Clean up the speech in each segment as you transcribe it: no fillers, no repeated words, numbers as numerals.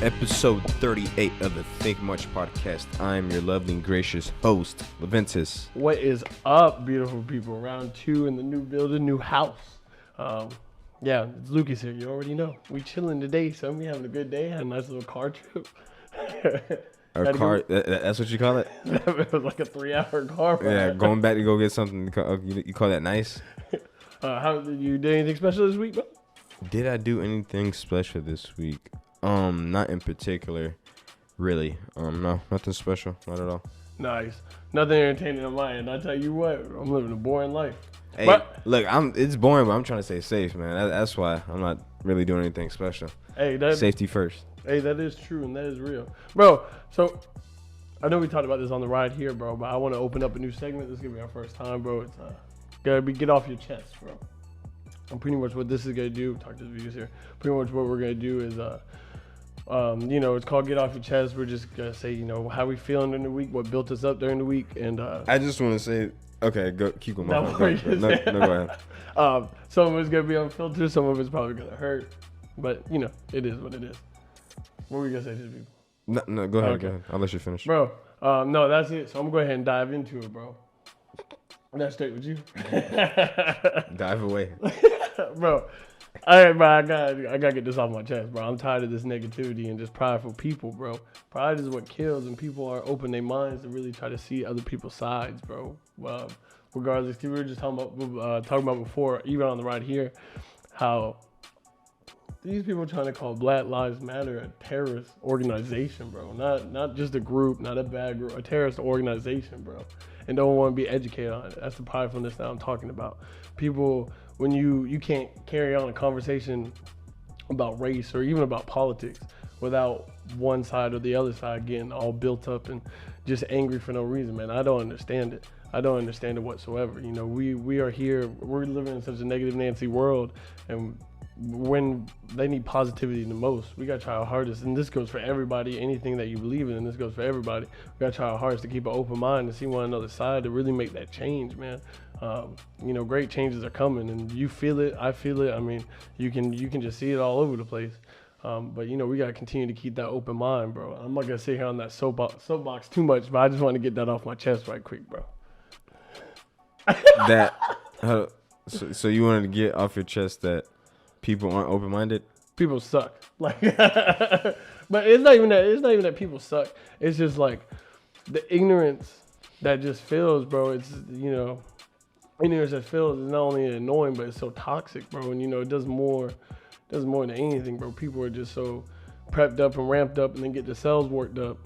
Episode 38 of the Think Much podcast. I'm your lovely and gracious host, Leventus. What is up, beautiful people? Round 2 in the new building, new house. Yeah, it's Lucas here. You already know. We chilling today, son. We having a good day. Had a nice little car trip. That's what you call it? It was like a 3-hour car ride. Yeah, going back to go get something. You call that nice? How did you do anything special this week, bro? Did I do anything special this week? Not in particular, really. No, nothing special, not at all. Nice. Nothing entertaining on my end. I tell you what, I'm living a boring life. Hey, but, look, it's boring, but I'm trying to stay safe, man. That's why I'm not really doing anything special. Hey, safety first. Hey, that is true and that is real, bro. So I know we talked about this on the ride here, bro, but I want to open up a new segment. This is gonna be our first time, bro. It's gotta be get off your chest, bro. And pretty much what this is gonna do. Talk to the videos here. Pretty much what we're gonna do is it's called Get Off Your Chest. We're just gonna say, how we feeling during the week, what built us up during the week, and I just want to say, okay, keep going. No, go ahead. Some of it's gonna be unfiltered, some of it's probably gonna hurt, but it is what it is. What were you gonna say to the people? No, go ahead, okay. Go ahead. I'll let you finish. Bro, no, that's it. So I'm gonna go ahead and dive into it, bro. That's straight with you. Dive away. Bro. All right, bro, I gotta get this off my chest, bro. I'm tired of this negativity and just prideful people, bro. Pride is what kills, and people are open their minds to really try to see other people's sides, bro. Regardless, we were just talking about before, even on the ride here, how these people are trying to call Black Lives Matter a terrorist organization, bro. Not just a group, not a bad group, a terrorist organization, bro. And don't want to be educated on it. That's the pridefulness that I'm talking about. People, when you can't carry on a conversation about race or even about politics without one side or the other side getting all built up and just angry for no reason, man. I don't understand it. I don't understand it whatsoever. We are here, we're living in such a negative Nancy world, and when they need positivity the most, we gotta try our hardest, and this goes for everybody, anything that you believe in, and this goes for everybody. We gotta try our hardest to keep an open mind and see one another's side to really make that change, man. Great changes are coming, and you feel it, I feel it. I mean, you can just see it all over the place. But we gotta continue to keep that open mind, bro. I'm not gonna sit here on that soapbox too much, but I just want to get that off my chest right quick, bro. So you wanted to get off your chest that people aren't open-minded? People suck. But it's not even that people suck. It's just like the ignorance that just fills, bro. It's ignorance that fills is not only annoying, but it's so toxic, bro. And it does more than anything, bro. People are just so prepped up and ramped up, and then get themselves worked up.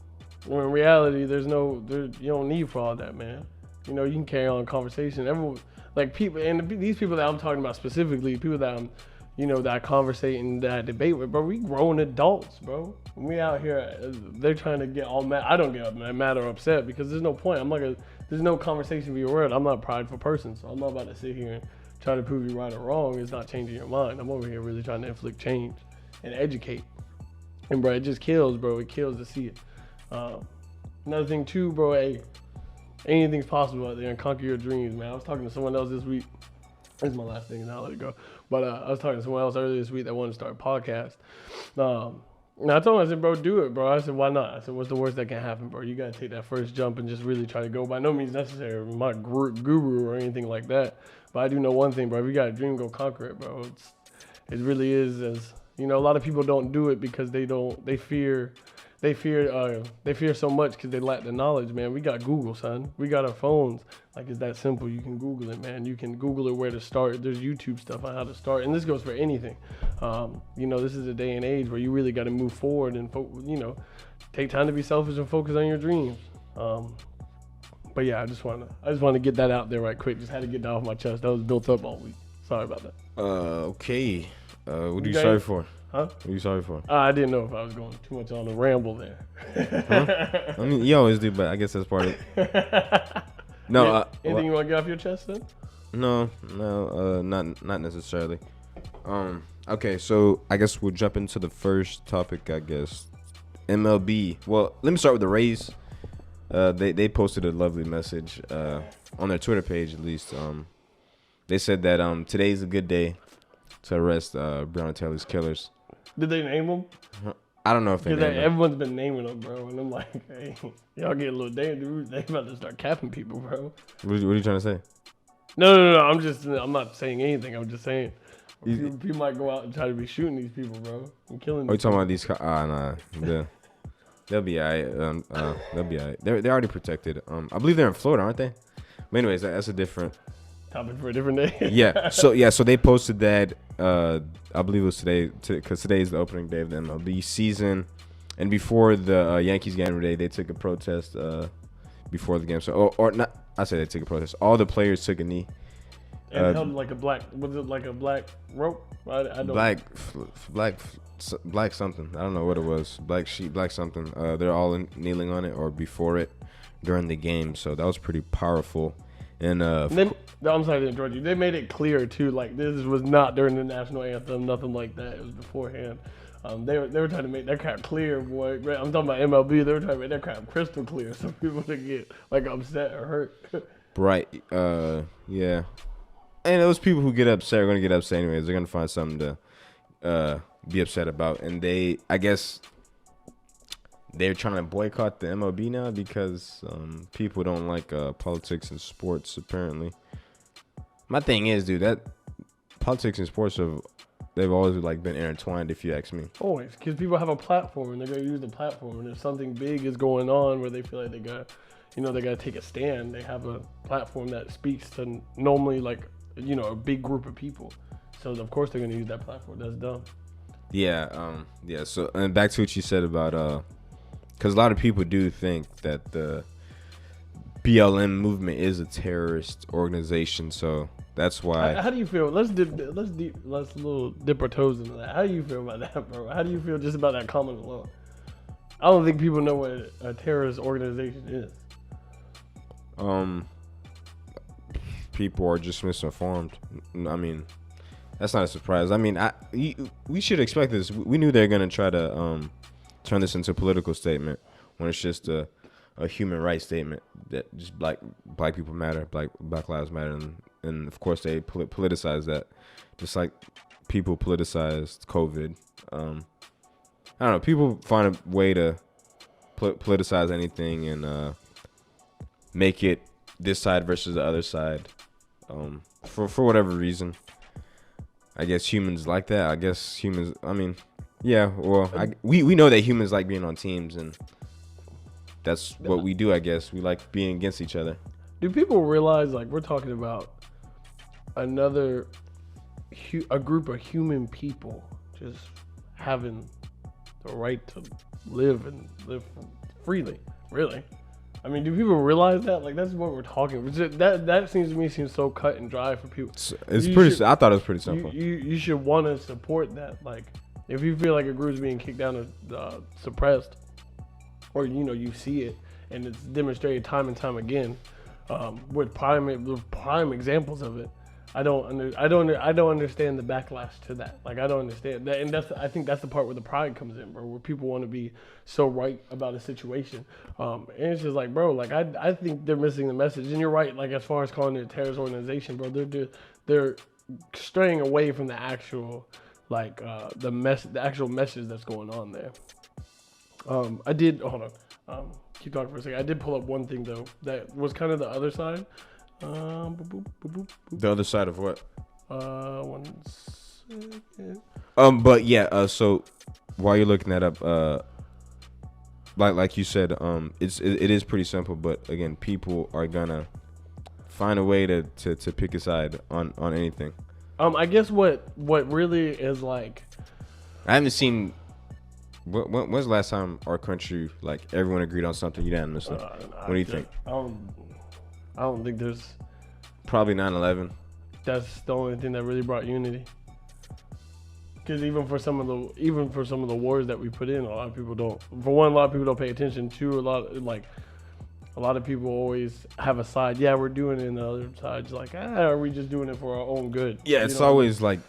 When in reality, you don't need for all that, man. You can carry on a conversation. Everyone, like people, and these people that I'm talking about specifically, people that I'm that I conversate and that I debate with, bro, we grown adults, bro. When we out here, they're trying to get all mad. I don't get mad or upset because there's no point. There's no conversation for your word. I'm not a prideful person, so I'm not about to sit here and try to prove you right or wrong. It's not changing your mind. I'm over here really trying to inflict change and educate. And bro, it just kills, bro. It kills to see it. Another thing too, bro, hey, anything's possible out there, and conquer your dreams, man. I was talking to someone else this week. This is my last thing, and I'll let it go. But I was talking to someone else earlier this week that wanted to start a podcast. And I told him, I said, bro, do it, bro. I said, why not? I said, what's the worst that can happen, bro? You got to take that first jump and just really try to go. By no means necessary. I'm not guru or anything like that. But I do know one thing, bro. If you got a dream, go conquer it, bro. It really is as, a lot of people don't do it because they fear so much because they lack the knowledge, man. We got Google, son. We got our phones. Like, it's that simple. You can Google it, man. You can Google it where to start. There's YouTube stuff on how to start. And this goes for anything. This is a day and age where you really got to move forward and, take time to be selfish and focus on your dreams. But yeah, I just want to get that out there right quick. Just had to get that off my chest. That was built up all week. Sorry about that. Okay. What are you sorry for? Huh? What are you sorry for? I didn't know if I was going too much on a ramble there. Huh? I mean, you always do, but I guess that's part of it. No. Anything you want to get off your chest, then? No, not necessarily. Okay, so I guess we'll jump into the first topic, I guess. MLB. Well, let me start with the Rays. They posted a lovely message on their Twitter page, at least. They said that today's a good day to arrest Breonna Taylor's killers. Did they name them? I don't know if they Because named them. everyone's been naming them, bro. And I'm like, hey, y'all get a little dangerous. They about to start capping people, bro. What are you trying to say? No. I'm not saying anything. I'm just saying. People might go out and try to be shooting these people, bro. And killing Are you them. talking about these? Nah. They'll be alright. They'll be alright. They're already protected. I believe they're in Florida, aren't they? But anyways, that's a different Topic for a different day. yeah. So they posted that. I believe it was today, because today is the opening day of the MLB season, and before the Yankees game today, they took a protest before the game. So or not. I say they took a protest. All the players took a knee. And held like a black. Was it like a black rope? I don't. Black something. I don't know what it was. Black sheep, black something. They're all kneeling on it or before it during the game. So that was pretty powerful. And then, I'm sorry to interrupt you. They made it clear too, like this was not during the national anthem, nothing like that. It was beforehand. They were trying to make that crap clear, boy. I'm talking about MLB. They were trying to make that crap crystal clear, so people didn't get like upset or hurt. Right. Yeah. And those people who get upset are gonna get upset anyways. They're gonna find something to be upset about, and I guess they're trying to boycott the MLB now because people don't like politics and sports. Apparently, my thing is, dude, that politics and sports they've always like been intertwined. If you ask me, always, because people have a platform and they're gonna use the platform, and if something big is going on where they feel like they gotta take a stand, they have a platform that speaks to normally like a big group of people. So of course they're gonna use that platform. That's dumb. Yeah. Yeah. So and back to what you said about because a lot of people do think that the BLM movement is a terrorist organization, so that's why. How do you feel? Let's dip our toes into that. How do you feel about that, bro? How do you feel just about that comment alone? I don't think people know what a terrorist organization is. People are just misinformed. I mean, that's not a surprise. I mean, we should expect this. We knew they're gonna try to turn this into a political statement when it's just a human rights statement that just black people matter, black lives matter, and of course they politicize that, just like people politicized COVID. I don't know. People find a way to politicize anything and make it this side versus the other side, for whatever reason. I guess humans like that. I guess humans. I mean, yeah. Well, we know that humans like being on teams, and that's what we do. I guess we like being against each other. Do people realize like we're talking about a group of human people just having the right to live freely? Really? I mean, do people realize that? Like, that's what we're talking about. That seems so cut and dry for people. I thought it was pretty simple. You should want to support that. Like, if you feel like a group's being kicked down or suppressed, or you see it and it's demonstrated time and time again, with prime examples of it. I don't understand the backlash to that. Like, I don't understand that, and I think that's the part where the pride comes in, bro. Where people want to be so right about a situation, and it's just like, bro, like I think they're missing the message. And you're right, like as far as calling it a terrorist organization, bro, they're straying away from the actual, like the actual message that's going on there. I did hold on, keep talking for a second. I did pull up one thing though that was kind of the other side. The other side of what? 1 second. But yeah. So while you're looking that up, like you said, it is pretty simple. But again, people are gonna find a way to pick a side on anything. I guess what really is like. I haven't seen. When's the last time our country, like, everyone agreed on something unanimously? What do you think? I don't think there's. Probably 9/11. That's the only thing that really brought unity. Because even for some of the wars that we put in, a lot of people don't. For one, a lot of people don't pay attention to. A lot of people always have a side. Yeah, we're doing it, and the other side's like, are we just doing it for our own good? Yeah, it's always like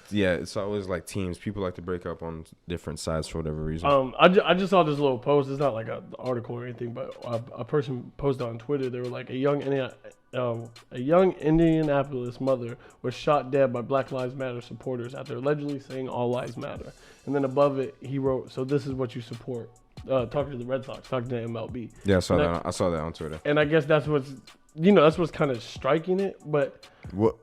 teams. People like to break up on different sides for whatever reason. I just saw this little post. It's not like an article or anything, but a person posted on Twitter. They were like, a young A young Indianapolis mother was shot dead by Black Lives Matter supporters after allegedly saying all lives matter. And then above it, he wrote, "So this is what you support." Talking to the Red Sox, talking to MLB. Yeah, I saw that on Twitter. And I guess that's what's kind of striking it. But what?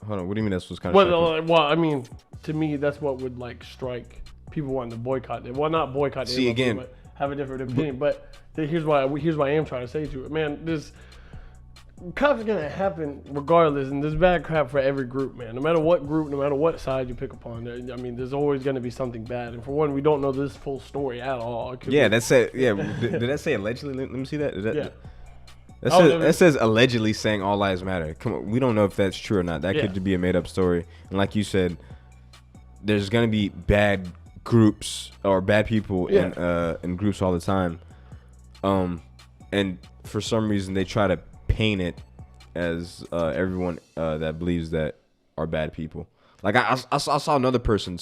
Hold on. What do you mean that's what's kind of striking? Well, I mean, to me, that's what would like strike people wanting to boycott it. Well, not boycott. See, MLB, again, but have a different opinion. But here's why I am trying to say to it, man. This crap's gonna happen regardless, and there's bad crap for every group, man. No matter what group, no matter what side you pick upon, I mean, there's always gonna be something bad. And for one, we don't know this full story at all. Yeah, that's it. Yeah, did that say allegedly? Let me see that. Yeah. That says allegedly saying all lives matter. Come on, we don't know if that's true or not. That could be a made up story. And like you said, there's gonna be bad groups or bad people in groups all the time. And for some reason they try to paint it as everyone that believes that are bad people. Like I saw another person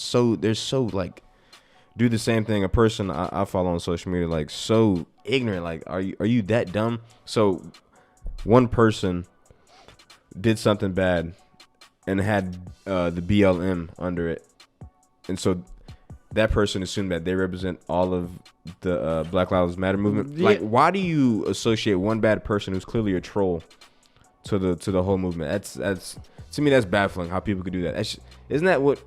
like do the same thing. A person I follow on social media, like so ignorant. Like are you that dumb? So one person did something bad and had the BLM under it, and so that person assumed that they represent all of the Black Lives Matter movement. Yeah. Like, why do you associate one bad person who's clearly a troll to the whole movement? That's to me, that's baffling how people could do that. Isn't that what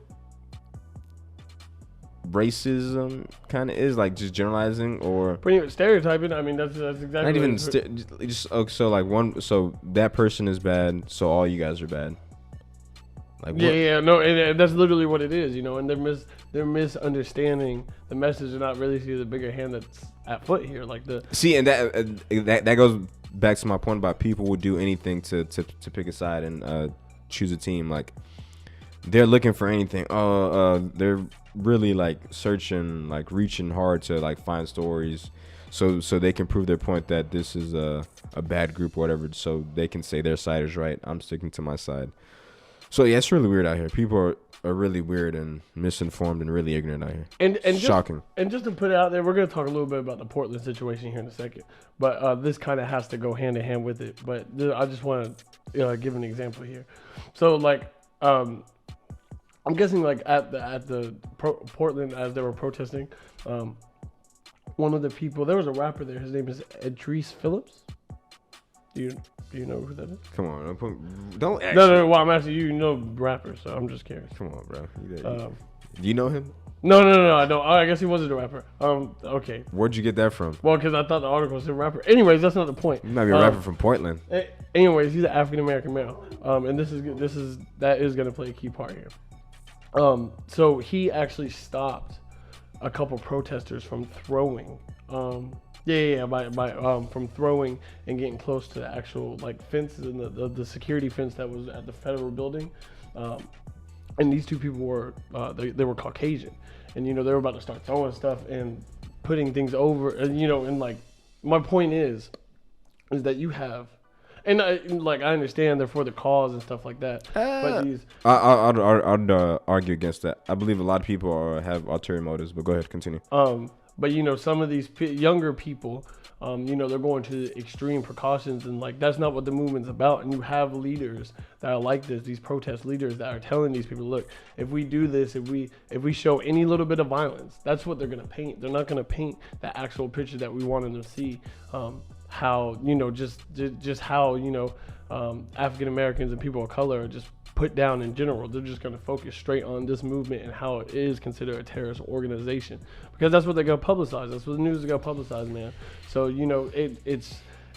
racism kind of is, like, just generalizing or pretty much stereotyping? I mean, that's exactly not even so that person is bad, so all you guys are bad. Like, no, and that's literally what it is, and they're misunderstanding the message and not really see the bigger hand that's at foot here. Like and that goes back to my point about people would do anything to pick a side and choose a team. Like they're looking for anything. They're really like searching, like reaching hard to like find stories, so they can prove their point that this is a bad group or whatever. So they can say their side is right. I'm sticking to my side. So yeah, it's really weird out here. People are really weird and misinformed and really ignorant out here. And shocking. Just to put it out there, we're going to talk a little bit about the Portland situation here in a second. But this kind of has to go hand in hand with it. But I just want to give an example here. So like, I'm guessing like at the Portland as they were protesting, one of the people, there was a rapper there. His name is Idris Phillips. Do you know who that is? Come on, don't ask. No. Well, I'm asking you. You know rappers, so I'm just curious. Come on, bro. Do you know him? No, I don't. I guess he wasn't a rapper. Okay. Where'd you get that from? Well, because I thought the article was a rapper. Anyways, that's not the point. You might be a rapper from Portland. Anyways, he's an African American male. And that is going to play a key part here. So he actually stopped a couple protesters from throwing. From throwing and getting close to the actual like fences and the security fence that was at the federal building, and these two people were they were Caucasian, and they were about to start throwing stuff and putting things over, and like my point is that you have, and I understand they're for the cause and stuff like that, but these I'd argue against that. I believe a lot of people have ulterior motives, but go ahead, continue. But some of these younger people, they're going to extreme precautions, and like that's not what the movement's about. And you have leaders that are like this, these protest leaders that are telling these people, look, if we do this, if we show any little bit of violence, that's what they're gonna paint. They're not gonna paint the actual picture that we want them to see. How just how African Americans and people of color are just put down in general. They're just going to focus straight on this movement and how it is considered a terrorist organization, because that's what they're going to publicize. That's what the news is going to publicize, man. So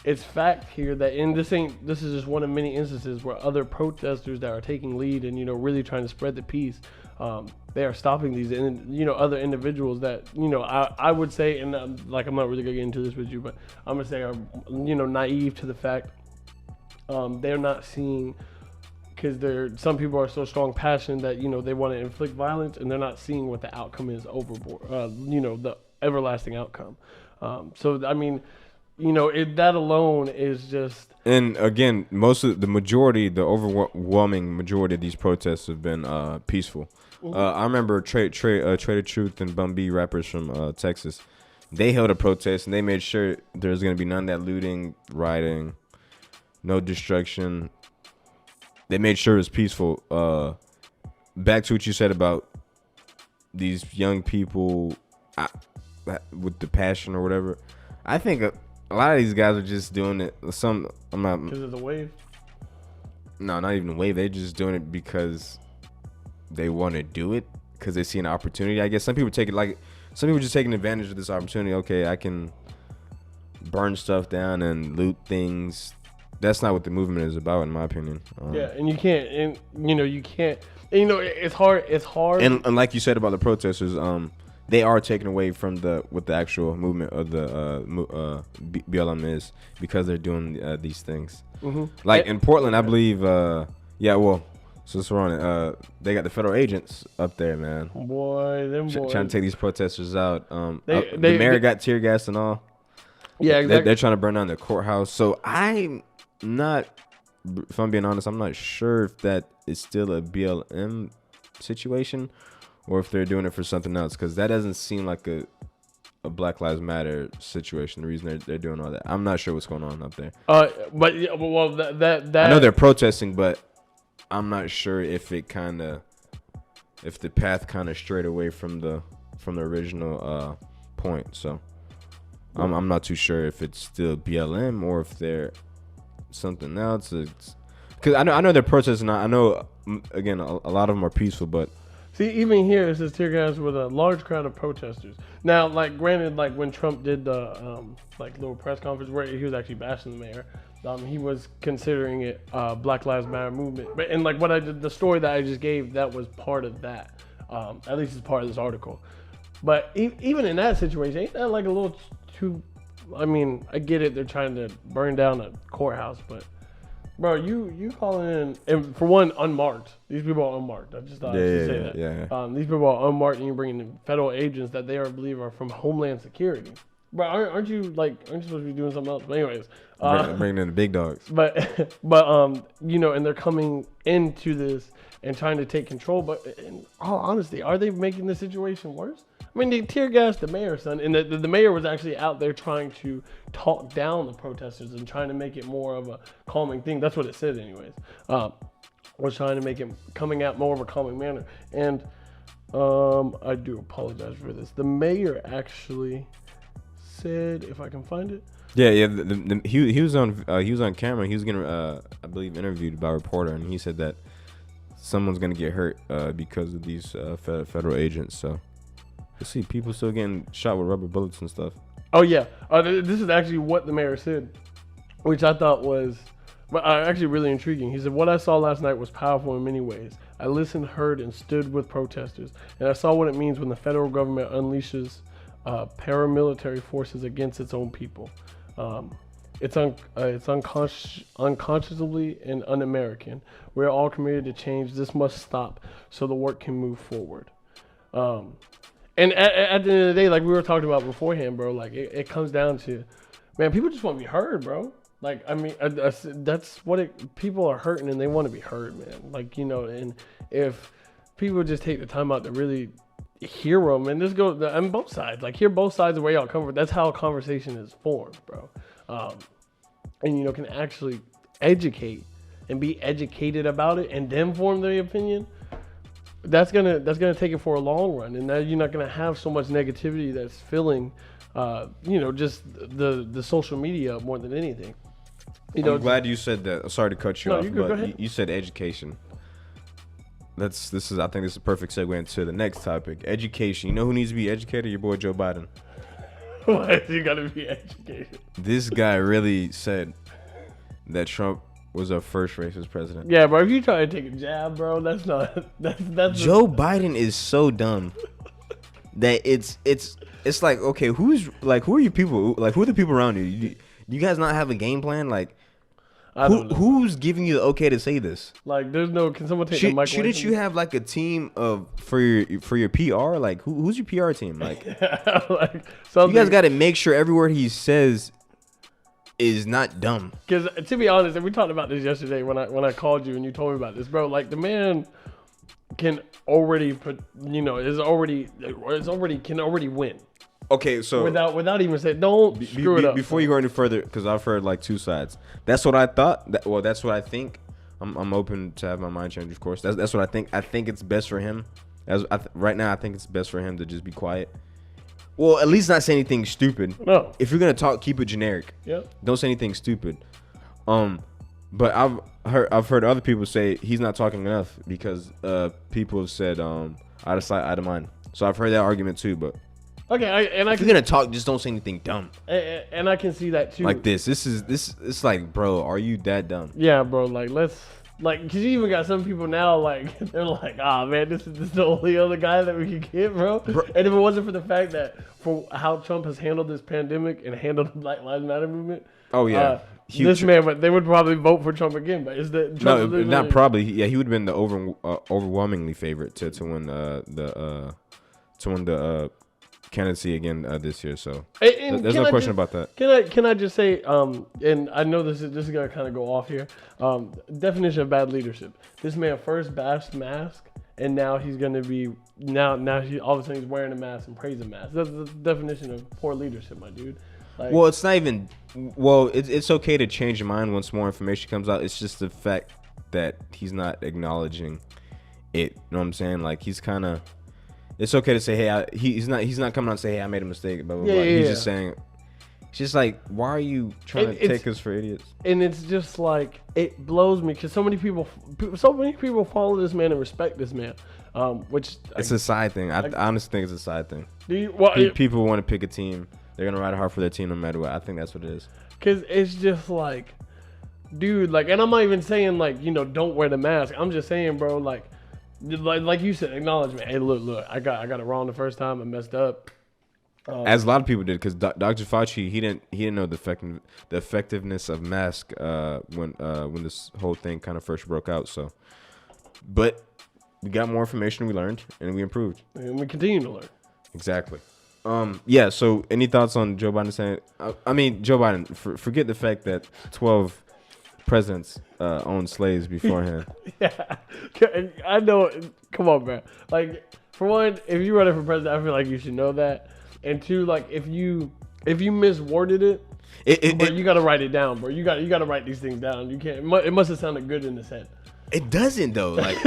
it's fact here that this is just one of many instances where other protesters that are taking lead and really trying to spread the peace, they are stopping these other individuals that I would say, and I'm not really gonna get into this with you, but I'm gonna say are naive to the fact they're not seeing, because some people are so strong passion that they want to inflict violence, and they're not seeing what the outcome is overboard, the everlasting outcome. So I mean, that alone is just. And again, the overwhelming majority of these protests have been peaceful. Mm-hmm. I remember Trader Truth and Bun B, rappers from Texas. They held a protest and they made sure there's going to be none of that looting, rioting, no destruction. They made sure it was peaceful. Back to what you said about these young people with the passion or whatever. I think a lot of these guys are just doing it. I'm not because of the wave. No, not even a wave. They're just doing it because they want to do it because they see an opportunity. I guess some people just taking advantage of this opportunity. Okay, I can burn stuff down and loot things. That's not what the movement is about, in my opinion. Yeah, and you can't, and you can't. And, it's hard. It's hard. And like you said about the protesters, they are taken away from what the actual movement of the BLM is because they're doing these things. Mm-hmm. Like in Portland, I believe. Since we're on it, they got the federal agents up there, man. Boy, them boys trying to take these protesters out. The mayor got tear gas and all. Yeah, exactly. They're trying to burn down the courthouse. So I'm not, if I'm being honest, I'm not sure if that is still a BLM situation or if they're doing it for something else, because that doesn't seem like a Black Lives Matter situation. The reason they're doing all that, I'm not sure what's going on up there. But yeah, well, that I know they're protesting, but I'm not sure if the path kind of strayed away from the original point. So I'm not too sure if it's still BLM or if they're something else. Because I know they're protesting. I know again a lot of them are peaceful, but see, even here it says tear gas with a large crowd of protesters. Now, like granted, like when Trump did the little press conference where he was actually bashing the mayor. He was considering it Black Lives Matter movement, but and like the story that I just gave, that was part of that. At least it's part of this article. But even in that situation, ain't that like a little too? I mean, I get it. They're trying to burn down a courthouse, but bro, you calling in, and for one, unmarked. These people are unmarked. I just thought I should say that. Yeah. These people are unmarked, and you're bringing in federal agents that they believe are from Homeland Security. Bro, aren't you supposed to be doing something else? But anyways, bringing in the big dogs. But and they're coming into this and trying to take control. But in all honesty, are they making the situation worse? I mean, they tear gassed the mayor, son, and the mayor was actually out there trying to talk down the protesters and trying to make it more of a calming thing. That's what it said, anyways. Was trying to make it coming out more of a calming manner. And I do apologize for this. The mayor actually said, if I can find it. Yeah. He was on camera. He was getting, I believe, interviewed by a reporter, and he said that someone's gonna get hurt because of these federal agents. So you see, people still getting shot with rubber bullets and stuff. Oh yeah, this is actually what the mayor said, which I thought was, actually really intriguing. He said, "What I saw last night was powerful in many ways. I listened, heard, and stood with protesters, and I saw what it means when the federal government unleashes paramilitary forces against its own people. It's unconscionably and un-American. We're all committed to change. This must stop so the work can move forward." And at the end of the day, like we were talking about beforehand, bro, like it comes down to, man, people just want to be heard, bro. Like, I mean, that's what people are hurting and they want to be heard, man. Like, and if people just take the time out to really hear them, and this goes on both sides, like hear both sides of where y'all come from. That's how a conversation is formed, bro. And can actually educate and be educated about it and then form their opinion. That's gonna take it for a long run, and now you're not gonna have so much negativity that's filling, just the social media more than anything. I'm glad you said that. Sorry to cut you off, go but ahead. You said education. I think this is a perfect segue into the next topic. Education. You know who needs to be educated? Your boy Joe Biden. Why you gotta be educated? This guy really said that Trump was our first racist president. Yeah, bro. If you try to take a jab, bro, that's not. That's Joe Biden is so dumb that it's like, okay, who are you people? Like, who are the people around you? You guys not have a game plan? Like, who's giving you the okay to say this? Like, there's no. Can someone take the mic? Shouldn't you have like a team for your PR? Like, who's your PR team? Like, like you guys got to make sure every word he says is not dumb. Because to be honest, and we talked about this yesterday when I called you and you told me about this, bro. Like, the man can already put, can already win. Okay, so without even saying, don't screw it up. Before you go any further, because I've heard like two sides. That's what I thought. That's what I think. I'm open to have my mind change, of course. That's what I think. I think it's best for him. Right now, I think it's best for him to just be quiet. Well, at least not say anything stupid. No. If you're gonna talk, keep it generic. Yep. Don't say anything stupid. But I've heard other people say he's not talking enough because people have said out of sight, out of mind. So I've heard that argument too. But okay, if you're gonna talk, just don't say anything dumb. And I can see that too. Like this. It's like, bro, are you that dumb? Yeah, bro. Like because you even got some people now, like, they're like, man, this is the only other guy that we can get, bro. And if it wasn't for the fact that for how Trump has handled this pandemic and handled the Black Lives Matter movement, oh yeah, this man, but they would probably vote for Trump again. But is that Trump not probably? Yeah, he would have been the overwhelmingly favorite to win the candidacy again this year. So there's no question about that. Can I just say, and I know this is gonna kind of go off here. Definition of bad leadership. This man first bashed mask, and now he's gonna be now he all of a sudden he's wearing a mask and praising mask. That's the definition of poor leadership, my dude. Like, well, it's not even. Well, it's okay to change your mind once more information comes out. It's just the fact that he's not acknowledging it. You know what I'm saying? Like he's kind of. It's okay to say, hey, he's not coming out and say, hey, I made a mistake. Blah, blah, blah. He's just saying, it's just like, why are you trying to take us for idiots? And it's just like, it blows me because so many people follow this man and respect this man, which it's a side thing. I honestly think it's a side thing. People want to pick a team. They're gonna ride hard for their team no matter what. I think that's what it is. Cause it's just like, dude, like, and I'm not even saying like, don't wear the mask. I'm just saying, bro, like you said, acknowledgement. Hey, look, I got it wrong the first time. I messed up. As a lot of people did, because Dr. Fauci, he didn't know the effectiveness of mask when this whole thing kind of first broke out. So, but we got more information, we learned, and we improved, and we continue to learn. Exactly. Yeah. So, any thoughts on Joe Biden saying? I mean, Joe Biden. Forget the fact that 12 presidents owned slaves beforehand. Yeah, I know. Come on, man. Like, for one, if you run it for president, I feel like you should know that. And two, like, if you misworded it, bro, you gotta write it down, bro. You gotta write these things down. You can't. It must have sounded good in the head. It doesn't though. Like,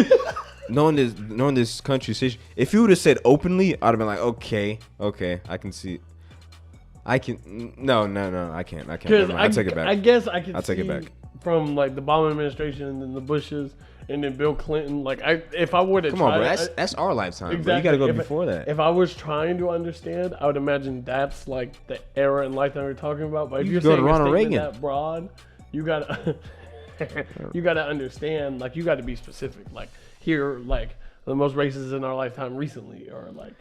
knowing this country's history, if you would have said openly, I'd have been like, okay, I can see. I can. No, I can't. I take it back. I guess I can. I'll take it back. From like the Obama administration and then the Bushes and then Bill Clinton, like if I were to come on, bro, that's our lifetime. Exactly. Bro. You got to go before that. If I was trying to understand, I would imagine that's like the era and lifetime we're talking about. But if you're saying a statement that broad, you gotta understand. Like you got to be specific. Like here, like the most racist in our lifetime recently, or like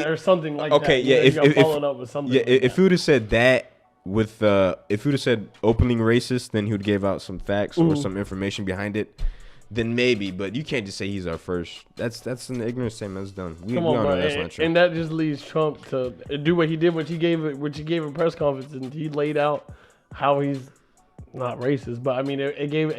or something like that. Okay, yeah. If followed up with something. Yeah, like if you would have said that. If you would have said openly racist, then he would give out some facts or some information behind it. Then maybe, but you can't just say he's our first. That's an ignorant statement. That's dumb. We all know that's not true. And that just leads Trump to do what he did, which he gave a press conference, and he laid out how he's not racist. But I mean, it gave.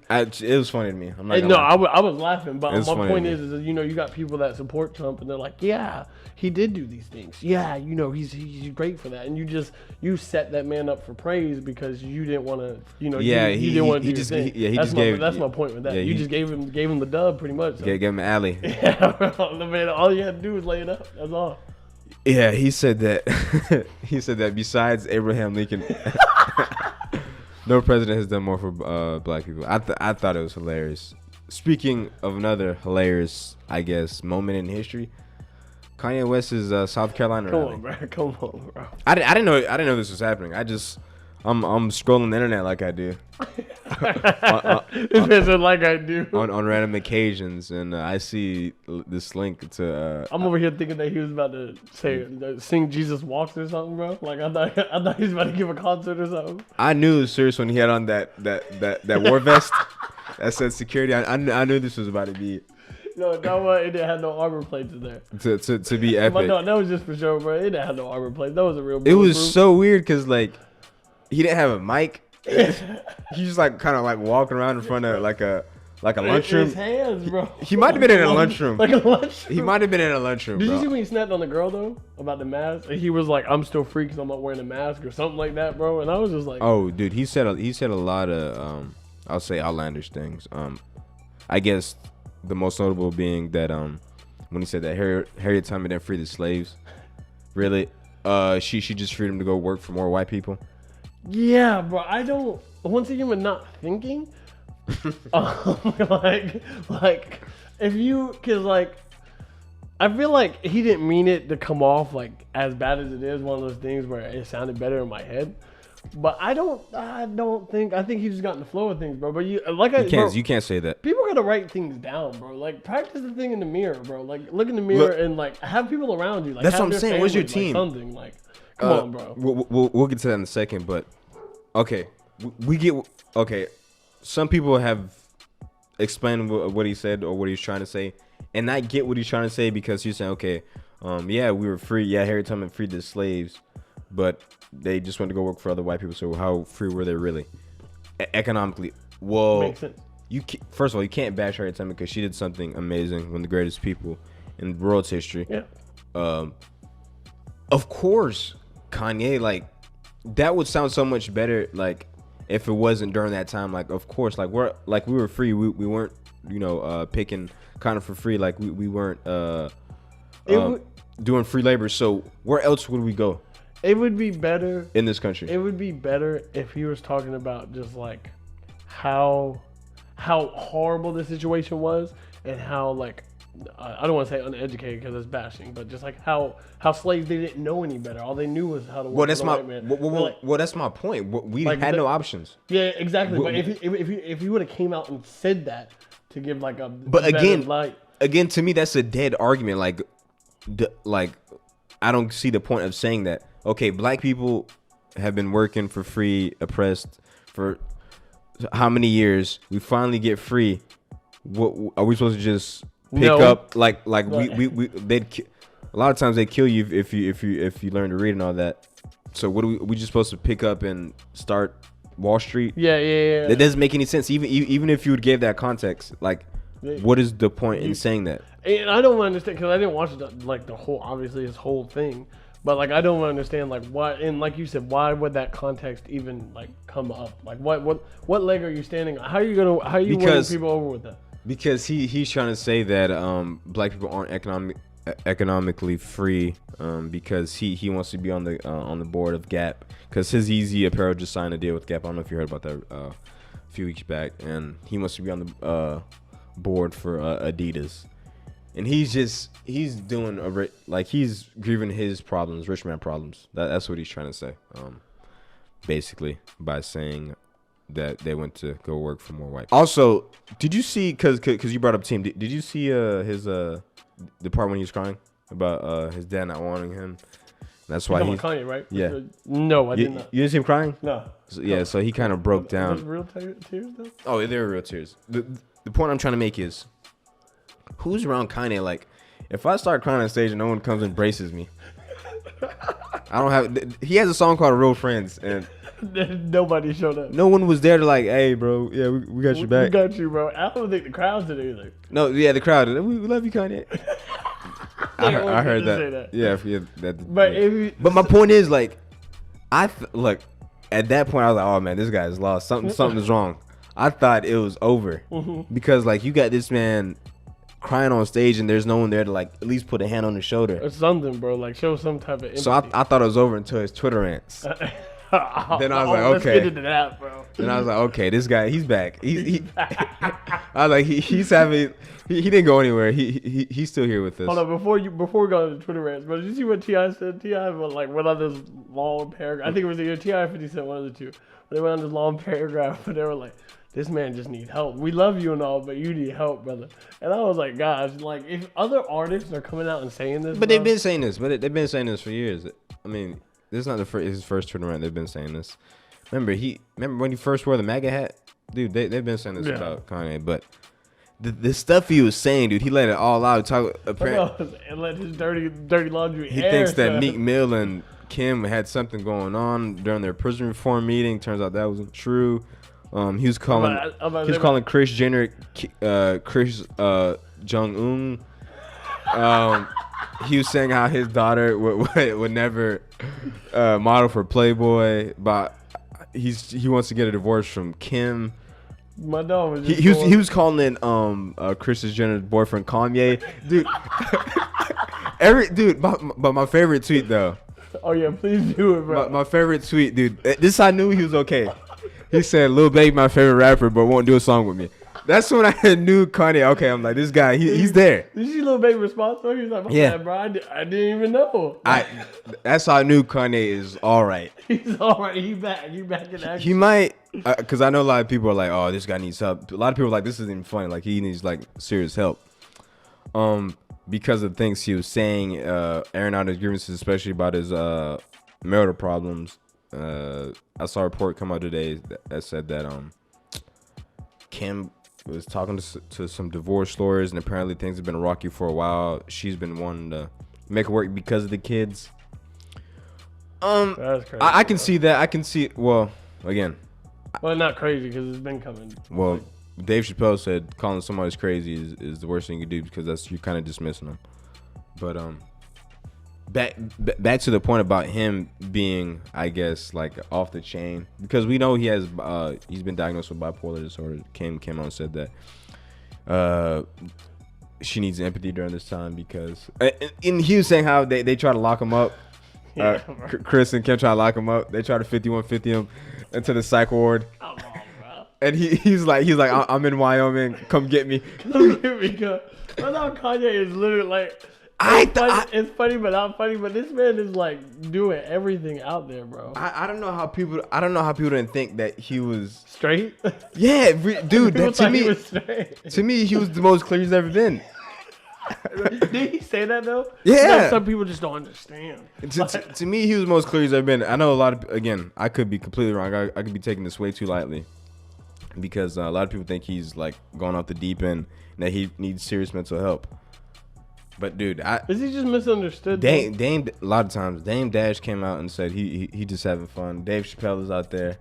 It was funny to me. I'm not no, I was laughing. But my point is you got people that support Trump, and they're like, yeah, he did do these things. Yeah, he's great for that. And you set that man up for praise because you didn't want to. Yeah, he didn't want to do his thing. Yeah, that's my point with that. Yeah, you just gave him the dub pretty much. So. Yeah, gave him an alley. Yeah, bro, man, all you had to do was lay it up. That's all. Yeah, he said that. He said that besides Abraham Lincoln. No president has done more for black people. I thought it was hilarious. Speaking of another hilarious, I guess, moment in history, Kanye West's South Carolina rally. Come on, bro. I didn't know this was happening. I'm scrolling the internet like I do. Like I do on random occasions, and I see this link to. I'm over here thinking that he was about to sing "Jesus Walks" or something, bro. Like I thought he was about to give a concert or something. I knew it was serious when he had on that war vest that said security. I knew this was about to be. No, it didn't have no armor plates in there. To be epic. But no, that was just for show, bro. It didn't have no armor plates. That was a real. It was so weird because like he didn't have a mic. He just like kind of like walking around in front of like a like a lunchroom. His hands, bro. He might have been in a lunchroom. Like a lunchroom. He might have been in a lunchroom. Did bro. you see when he snapped on the girl though about the mask? He was like, "I'm still free because I'm not wearing a mask" or something like that, bro. And I was just like, "Oh, dude, he said a lot of I'll say outlandish things. I guess the most notable being that when he said that Harriet Tubman didn't free the slaves. Really, she just freed him to go work for more white people. Yeah, bro. I don't. Once again, we're not thinking. Like if you, cause like, I feel like he didn't mean it to come off like as bad as it is. One of those things where it sounded better in my head. But I think he just got in the flow of things, bro. But you can't say that. People gotta write things down, bro. Like practice the thing in the mirror, bro. Like look in the mirror and like have people around you. Like that's what I'm saying. Where's your team? Like, something like, come on, bro. We'll get to that in a second, but okay, we get okay. Some people have explained what he said or what he's trying to say, and I get what he's trying to say because he's saying, okay, yeah, we were free. Yeah, Harriet Tubman freed the slaves, but they just went to go work for other white people. So how free were they really, economically? Well, makes sense. First of all, you can't bash Harriet Tubman because she did something amazing, one of the greatest people in the world's history. Yeah. Of course, Kanye, like that would sound so much better, like if it wasn't during that time. Like, of course, like we were free. We weren't, picking kind of for free. Like we weren't doing free labor. So where else would we go? It would be better in this country. It would be better if he was talking about just like how horrible the situation was and how like I don't want to say uneducated because it's bashing, but just like how slaves, they didn't know any better. All they knew was how to work. Well, that's my point. We like, had no options. Yeah, exactly. But if he would have came out and said that to give like a again, to me that's a dead argument. Like I don't see the point of saying that. Okay, black people have been working for free, oppressed for how many years? We finally get free. What are we supposed to just pick up? Like they'd a lot of times they kill you if you learn to read and all that. So what are we just supposed to pick up and start Wall Street? Yeah. That doesn't make any sense. Even if you would give that context, like what is the point in saying that? And I don't understand because I didn't watch the whole, obviously his whole thing. But like I don't understand like why, and like you said, why would that context even like come up? Like what leg are you standing on? How are you winning people over with that? Because he's trying to say that black people aren't economically free because he wants to be on the board of Gap because his Yeezy apparel just signed a deal with Gap. I don't know if you heard about that a few weeks back, and he wants to be on the board for Adidas. And he's doing he's grieving his problems, rich man problems. That's what he's trying to say, basically, by saying that they went to go work for more white people. Also, did you see, because you brought up team, did you see the part when he was crying about his dad not wanting him? That's why he's Kanye, right? Yeah. No, I did not. You didn't see him crying? No. So he kind of broke down. Was it real tears though? Oh, they were real tears. The point I'm trying to make is, who's around Kanye? Like, if I start crying on stage and no one comes and embraces me, I don't have. He has a song called "Real Friends," and nobody showed up. No one was there to like, hey, bro, yeah, we got your back. We got you, bro. I don't think the crowd did either. No, yeah, the crowd did. We love you, Kanye. I heard that. Yeah, that. But my point is, like, look, at that point, I was like, oh man, this guy's lost. Something's wrong. I thought it was over because like you got this man crying on stage and there's no one there to like at least put a hand on his shoulder or something, bro. Like show some type of empathy. So I thought it was over until his Twitter rants. Then I was like, okay. Let's get into that, bro. Then I was like, okay, this guy, he's back. I was like, he's having. He didn't go anywhere. He's still here with us. Hold on, before we go to the Twitter rants, bro. Did you see what T.I. said? T.I. went on this long paragraph. I think it was either T.I. or 50 Cent, one of the two. But they went on this long paragraph, but they were like, this man just needs help. We love you and all, but you need help, brother. And I was like, gosh, like if other artists are coming out and saying this, but they've been saying this. But they've been saying this for years. I mean, this is not his first turnaround. They've been saying this. Remember when he first wore the MAGA hat, dude. They've been saying this about Kanye, but the stuff he was saying, dude, he let it all out. And let his dirty laundry. He thinks that Meek Mill and Kim had something going on during their prison reform meeting. Turns out that wasn't true. He was calling Kris Jenner Chris Jong Un. He was saying how his daughter would never model for Playboy, but he wants to get a divorce from Kim. My dog was he was calling in Kris Jenner's boyfriend Kanye, dude. But my favorite tweet though. Oh yeah, please do it, bro. My favorite tweet, dude. This I knew he was okay. He said, "Lil Baby, my favorite rapper, but won't do a song with me." That's when I knew Kanye. Okay, I'm like, this guy, he's there. Did you see Lil Baby response? He was like, yeah, bro, I didn't even know. That's how I knew Kanye is all right. He's all right. He back in action. He might, because I know a lot of people are like, oh, this guy needs help. A lot of people are like, this isn't even funny. Like, he needs like serious help. Because of the things he was saying, airing out his grievances, especially about his marital problems. I saw a report come out today that said that Kim was talking to some divorce lawyers, and apparently things have been rocky for a while. She's been wanting to make it work because of the kids. That's crazy. I can see that. I can see. Well, again. Well, not crazy because it's been coming. Well, Dave Chappelle said calling somebody crazy is the worst thing you can do because you're kind of dismissing them. But back to the point about him being, I guess, like off the chain, because we know he's been diagnosed with bipolar disorder. Kim came out and said that she needs empathy during this time because and he was saying how they try to lock him up. Yeah, Chris and Kim try to lock him up. They try to 5150 him into the psych ward. Come on, bro. And he's like I'm in Wyoming. Come get me. Come get me, cuz. I thought Kanye is literally like. It's funny, but not funny. But this man is like doing everything out there, bro. I don't know how people didn't think that he was straight. Yeah, dude. To me, he was the most clear he's ever been. Did he say that though? Yeah. Like, some people just don't understand. To me, he was the most clear he's ever been. I know a lot of, again, I could be completely wrong. I could be taking this way too lightly because a lot of people think he's like going off the deep end and that he needs serious mental help. But dude, is he just misunderstood? Dame, a lot of times, Dame Dash came out and said he just having fun. Dave Chappelle is out there,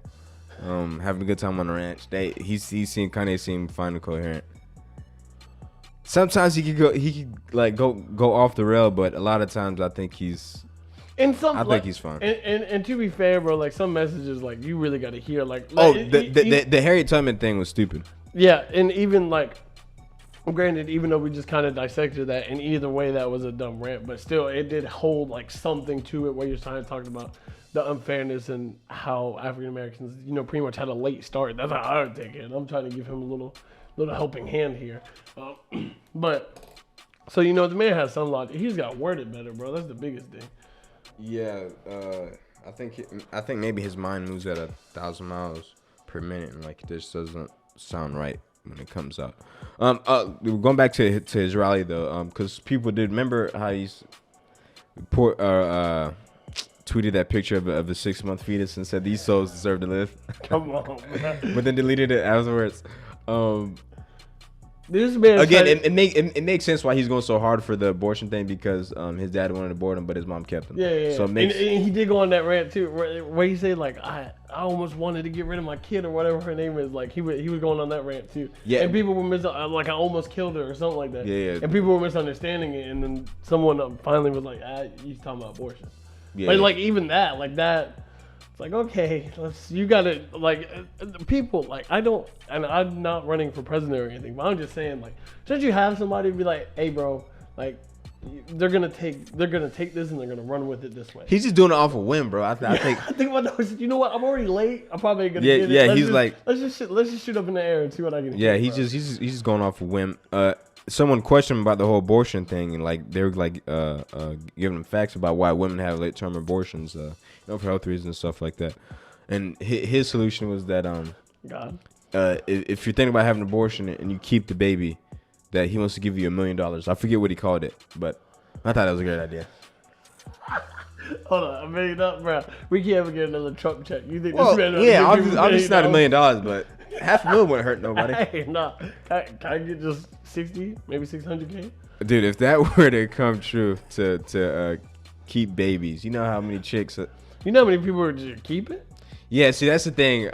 having a good time on the ranch. Kanye seemed fine and coherent. Sometimes he could go off the rail, but a lot of times I think he's. I think he's fine. And to be fair, bro, like some messages, like you really got to hear, like. The Harriet Tubman thing was stupid. Yeah, and even like. Granted, even though we just kind of dissected that, in either way, that was a dumb rant, but still, it did hold like something to it where you're trying to talk about the unfairness and how African Americans, pretty much had a late start. That's how I would take it. I'm trying to give him a little helping hand here. But so the man has some logic. He's got worded better, bro. That's the biggest thing. Yeah, I think maybe his mind moves at 1,000 miles per minute, and like this doesn't sound right when it comes out. Going back to his rally though, because people did remember how he's tweeted that picture of a 6-month fetus and said these souls deserve to live. Come on, man. But then deleted it afterwards. This man again, it makes sense why he's going so hard for the abortion thing because his dad wanted to abort him, but his mom kept him. Yeah. So and he did go on that rant too, where he said like I almost wanted to get rid of my kid or whatever her name is. Like he was going on that rant too. Yeah. And people were like I almost killed her or something like that. Yeah. And people were misunderstanding it, and then someone finally was like, he's talking about abortion. Yeah. But like even that, like that. It's like, okay, you gotta, like, people, like, I'm not running for president or anything, but I'm just saying, like, shouldn't you have somebody be like, hey, bro, like, they're gonna take this and they're gonna run with it this way. He's just doing it off a whim, bro. I think. You know what? I'm already late. I'm probably gonna get it. Yeah, let's just shoot up in the air and see what I can. Yeah, he's just going off a whim. Someone questioned him about the whole abortion thing, and like they were like giving him facts about why women have late term abortions, for health reasons and stuff like that. And his solution was that if you're thinking about having an abortion and you keep the baby, that he wants to give you $1 million. I forget what he called it, but I thought that was a great idea. Hold on, $1 million, bro. We can't ever get another Trump check. You think this man? Yeah, obviously not $1 million, but $500,000 wouldn't hurt nobody. Hey, nah. Can I get just 60, maybe 600K? Dude, if that were to come true to keep babies, you know how many chicks? You know how many people would just keep it? Yeah, see that's the thing.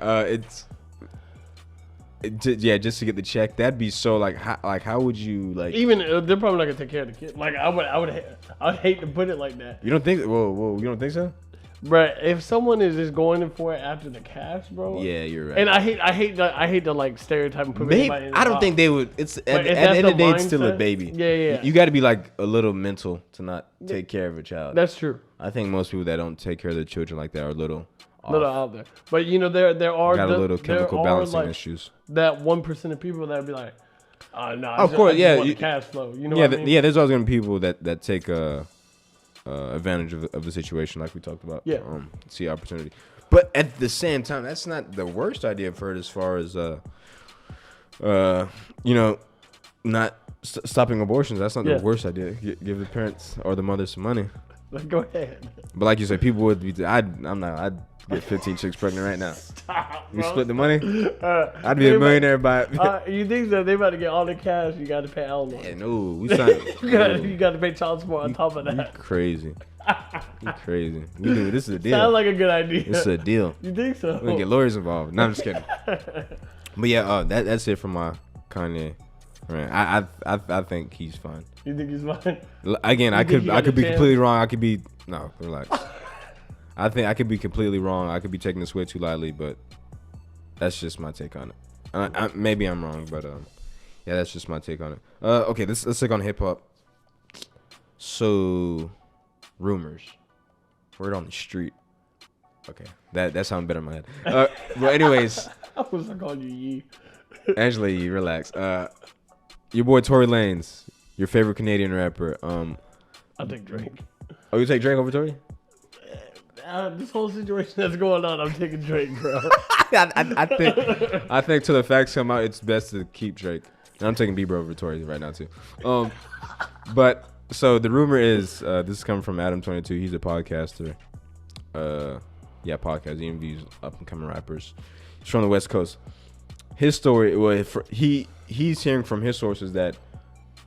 just to get the check. That'd be so like how would you like? Even they're probably not gonna take care of the kid. Like I'd hate to put it like that. You don't think? Whoa, you don't think so? Bruh, if someone is just going in for it after the cash, bro. Yeah, you're right. And I hate to like stereotype and put anybody in the I don't box. think they would. It's at the that's end of the day, it's mindset? still a baby. Yeah. You got to be like a little mental to not take care of a child. That's true. I think most people that don't take care of their children like that are a little off. Little out there, but you know there are Got a little chemical balancing issues. That 1% of people that be like, oh no, Of course, yeah, the cash flow. You know Yeah, what I mean? yeah. There's always gonna be people that take advantage of the situation, like we talked about. Yeah. See opportunity, but at the same time, that's not the worst idea for it as far as not stopping abortions. That's not the worst idea. Give the parents or the mother some money. Go ahead. But like you said, people would be. I'd get 15 chicks pregnant right now. Stop, You bro. split the money. I'd be a millionaire by. You think that they about to get all the cash? You got to pay alimony. Yeah, no, we signed. You got to pay child support on top of You that. crazy. You crazy. We do this is a deal. Sounds like a good idea. This is a deal. You think so? We're gonna get lawyers involved. No, I'm just kidding. But yeah, that's it for my Kanye. Right. I think he's fine. You think he's fine? Again, I think he could got be a chance? completely wrong. I could be relax. I think I could be completely wrong. I could be taking this way too lightly, but that's just my take on it. Maybe I'm wrong, but yeah, that's just my take on it. Okay, let's take on hip hop. So, rumors, word on the street. Okay, that sounds better in my head. But anyways, I was calling you Yee. Angela, you relax. Your boy Tory Lanez, your favorite Canadian rapper. I think Drake. Oh, you take Drake over Tory? This whole situation that's going on, I'm taking Drake, bro. I think till the facts come out, it's best to keep Drake. And I'm taking Bieber over Tory right now too. But so the rumor is this is coming from Adam22. He's a podcaster. Podcast. He interviews up and coming rappers. He's from the West Coast. His story, he's hearing from his sources that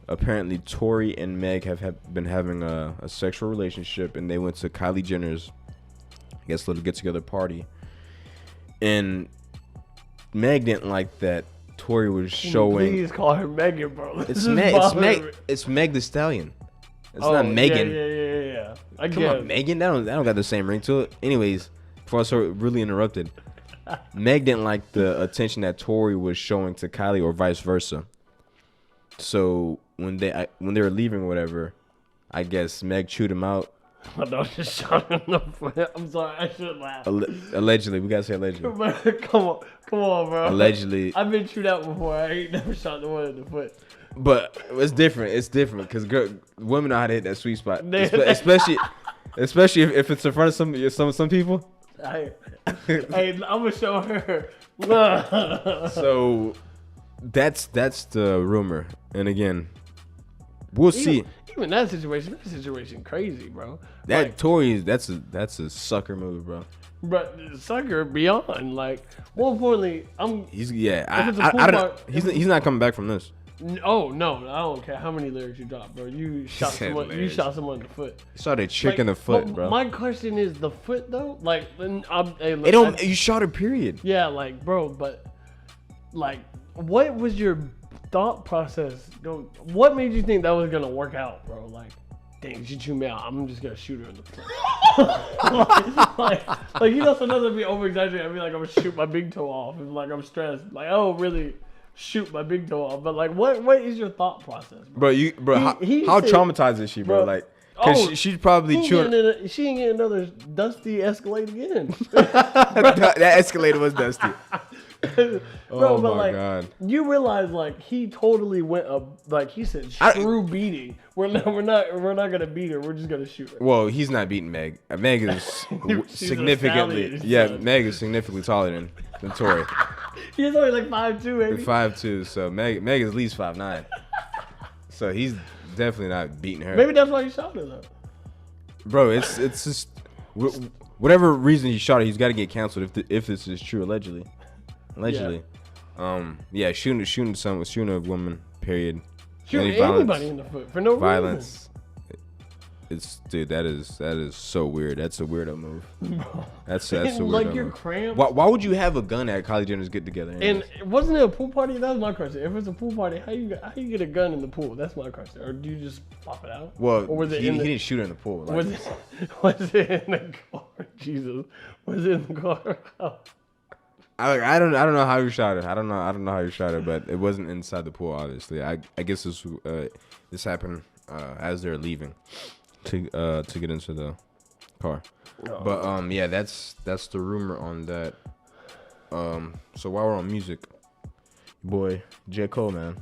apparently Tory and Meg have been having a sexual relationship, and they went to Kylie Jenner's, I guess, little get-together party. And Meg didn't like that Tory was showing. Please call her Megan, bro. It's Meg the Stallion. It's not Megan. Yeah. I Come on, Megan. That don't got the same ring to it. Anyways, before I start really interrupted, Meg didn't like the attention that Tory was showing to Kylie, or vice versa. So when they were leaving or whatever, I guess Meg chewed him out. My dog just shot him in the foot. I'm sorry, I shouldn't laugh. Allegedly, we gotta say allegedly. Come on, bro. Allegedly, I've been chewed out before. I ain't never shot the one in the foot. But it's different. It's different because women know how to hit that sweet spot, especially if it's in front of some people. Hey, I'm gonna show her. So that's the rumor, and again, we'll see. Even that situation crazy, bro. That like, Tory, that's a sucker move, bro. But sucker beyond, like, more importantly, He's not coming back from this. Oh no, I don't care how many lyrics you drop, bro. You shot someone in the foot. You shot a chick in the foot, bro. My question is the foot though, like, you shot a period. Yeah, like, bro, but like, what was your thought process? What made you think that was gonna work out, bro? Like, dang, she chewed me out. I'm just gonna shoot her in the foot. like, you know, sometimes I'd be over exaggerating. I'd be like, I'm gonna shoot my big toe off, and like I'm stressed. Like, oh, really? Shoot my big toe off, but like, what is your thought process, bro? How traumatized is she, bro? Like, cause she's probably chewing. She ain't getting another dusty Escalade again. That Escalade was dusty. Bro, oh but my like, god! You realize, like, he totally went up. Like, he said, "Screw beating. We're not gonna beat her. We're just gonna shoot her." Well, he's not beating Meg. Meg is significantly, Meg is significantly taller than Tory. He's only like 5'2", maybe. 5'2", so Meg is at least 5'9". So he's definitely not beating her. Maybe that's why he shot her though. Bro, it's just whatever reason he shot her, he's got to get canceled if this is true. Allegedly. Shooting a woman. Period. Shooting anybody in the foot for no violence. it's dude. That is so weird. That's a weirdo move. That's a weirdo like you're move. cramped. Why would you have a gun at Kylie Jenner's get together? And wasn't it a pool party? That was my question. If it's a pool party, how you get a gun in the pool? That's my question. Or do you just pop it out? Well, or was it he didn't shoot her in the pool. Like, was it in the car? Jesus, was it in the car? Oh. I don't know how you shot it. I don't know how you shot it, but it wasn't inside the pool. Obviously, I guess this happened as they're leaving to get into the car. Oh. But yeah, that's the rumor on that. So while we're on music, boy, J.Cole, man.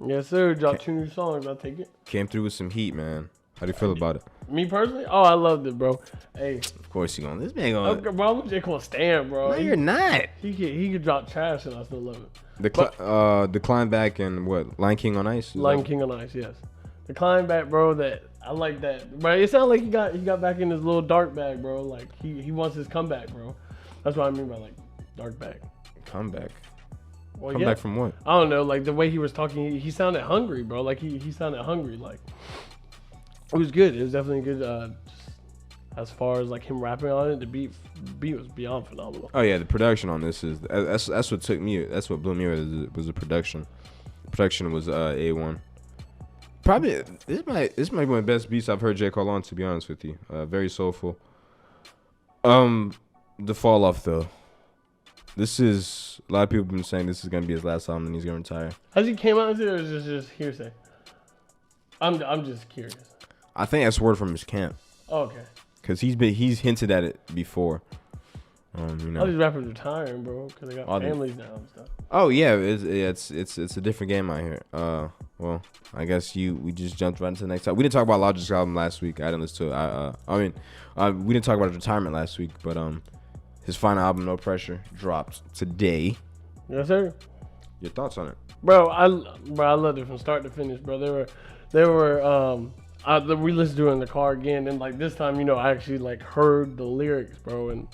Yes, sir. Dropped 2 new songs. I'll take it. Came through with some heat, man. How do you feel about it? Me personally? Oh, I loved it, bro. Hey. Of course you going. This man going. Okay, bro, I'm J. Cole stan, bro. No, you're not. He could drop trash and I still love it. The climb back and what? Lion King on Ice? Lion King on Ice, yes. The climb back, bro, that I like that. But it sounded like he got back in his little dark bag, bro. Like he wants his comeback, bro. That's what I mean by like dark bag. Comeback. Well, Come back from what? I don't know. Like the way he was talking, he sounded hungry, bro. Like he sounded hungry. Like it was good. It was definitely good. Just as far as like him rapping on it, the beat was beyond phenomenal. Oh yeah, the production on this is that's what took me. That's what blew me away was the production. Production was A1. Probably this might be one of the best beats I've heard J. Cole on. To be honest with you, very soulful. The fall off though. This is a lot of people have been saying this is gonna be his last album and he's gonna retire. Has he came out and said, or is this just hearsay? I'm just curious. I think that's word from his camp. Oh, okay. Cause he's hinted at it before. You know. All these rappers retiring, bro, because they got families now and stuff. Oh yeah, it's a different game out here. Well, I guess we just jumped right into the next topic. We didn't talk about Logic's album last week. I didn't listen to it. We didn't talk about his retirement last week, but his final album, No Pressure, dropped today. Yes, sir. Your thoughts on it, bro? I loved it from start to finish, bro. We listened to it in the car again, and like this time, I actually like heard the lyrics, bro, and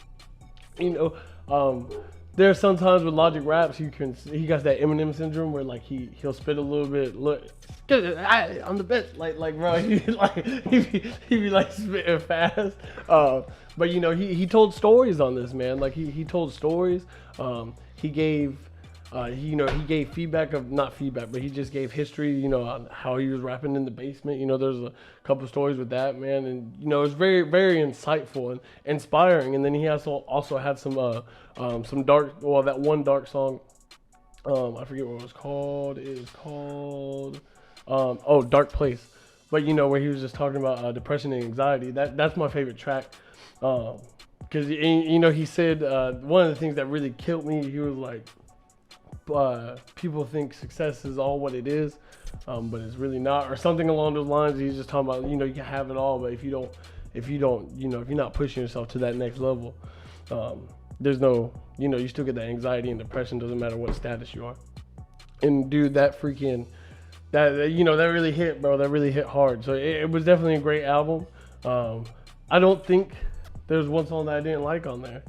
there's sometimes with Logic raps, he got that Eminem syndrome where like he'll spit a little bit. Look, I'm the best. Like bro, he be like spitting fast. But he told stories on this, man. Like he told stories. He gave feedback of not feedback, but he just gave history. On how he was rapping in the basement. There's a couple stories with that, man, and it was very very insightful and inspiring. And then he also had some dark. Well, that one dark song. I forget what it was called. It is called Dark Place. But where he was just talking about depression and anxiety. That's my favorite track. Because he said one of the things that really killed me. He was like, people think success is all what it is, but it's really not, or something along those lines. He's just talking about you can have it all, but if you're not pushing yourself to that next level, there's no you still get that anxiety and depression. Doesn't matter what status you are. And dude, that really hit, bro. That really hit hard. So it was definitely a great album. I don't think there's one song that I didn't like on there,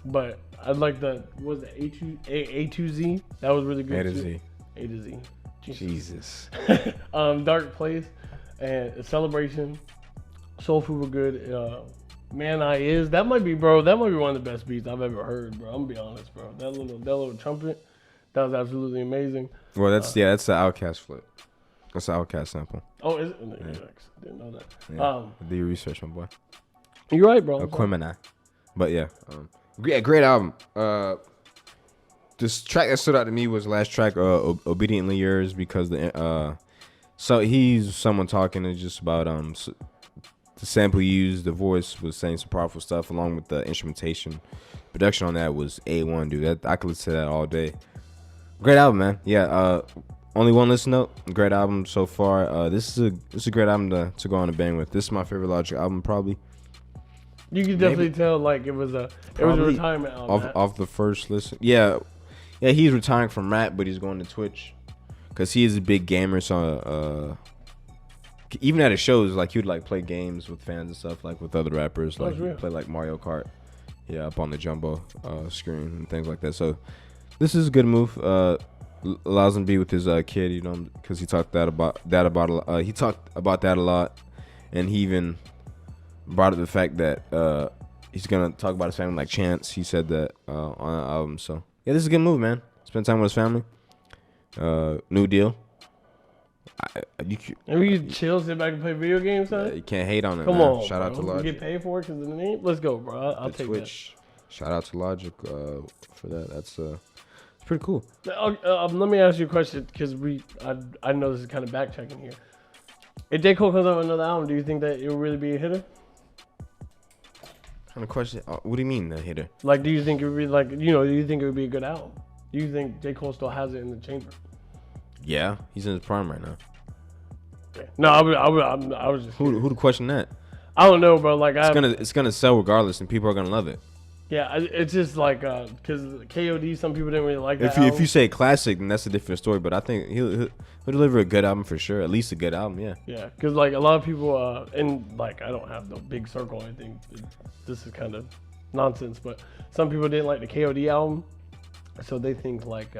but I like was it A2Z? That was really good. A to Z. Jesus. Dark Place and Celebration. Soul Food were good. Man I Is. That might be one of the best beats I've ever heard, bro. I'm gonna be honest, bro. That little trumpet, that was absolutely amazing. Well, that's the Outkast flip. That's the Outkast sample. Oh, is it? Yeah. Didn't know that. Yeah. Do your research, my boy. You're right, bro. Aquemini. But yeah. Great album. This track that stood out to me was the last track, "Obediently Yours," because so he's someone talking just about the sample used, the voice was saying some powerful stuff along with the instrumentation. Production on that was A1, dude. I could listen to that all day. Great album, man. Yeah. Only one listen note. Great album so far. This is a great album to go on a bang with. This is my favorite Logic album, probably. You can definitely tell like it was a retirement album. Off the first listen. Yeah, he's retiring from rap, but he's going to Twitch because he is a big gamer. So even at his shows, like he would like play games with fans and stuff, like with other rappers, like play like Mario Kart, up on the jumbo screen and things like that. So this is a good move. Allows him to be with his kid, because he talked about that a lot. He talked about that a lot and he even brought up the fact that he's gonna talk about his family like Chance. He said that on the album. So yeah, this is a good move, man. Spend time with his family. New deal. You chill, sit back and play video games, son? You can't hate on it. Come man. on, Shout out to You Logic. get paid for it because of the name? Let's go, bro. I'll take Twitch. Shout out to Logic for that. That's it's pretty cool. that. Let me ask you a question because I know this is kind of back checking here. If J. Cole comes out with another album, do you think that it will really be a hitter? Kind of question. What do you mean, a hitter? Like, do you think it would be like, do you think it would be a good album? Do you think J. Cole still has it in the chamber? Yeah, he's in his prime right now. Yeah. No, I was just. Who to question that? I don't know, bro. Like, It's gonna sell regardless, and people are gonna love it. Yeah, it's just like because KOD, some people didn't really like that. If you say classic, then that's a different story. But I think he'll deliver a good album for sure. At least a good album, yeah. Yeah, because like a lot of people, and like I don't have the big circle. I think this is kind of nonsense, but some people didn't like the KOD album, so they think like,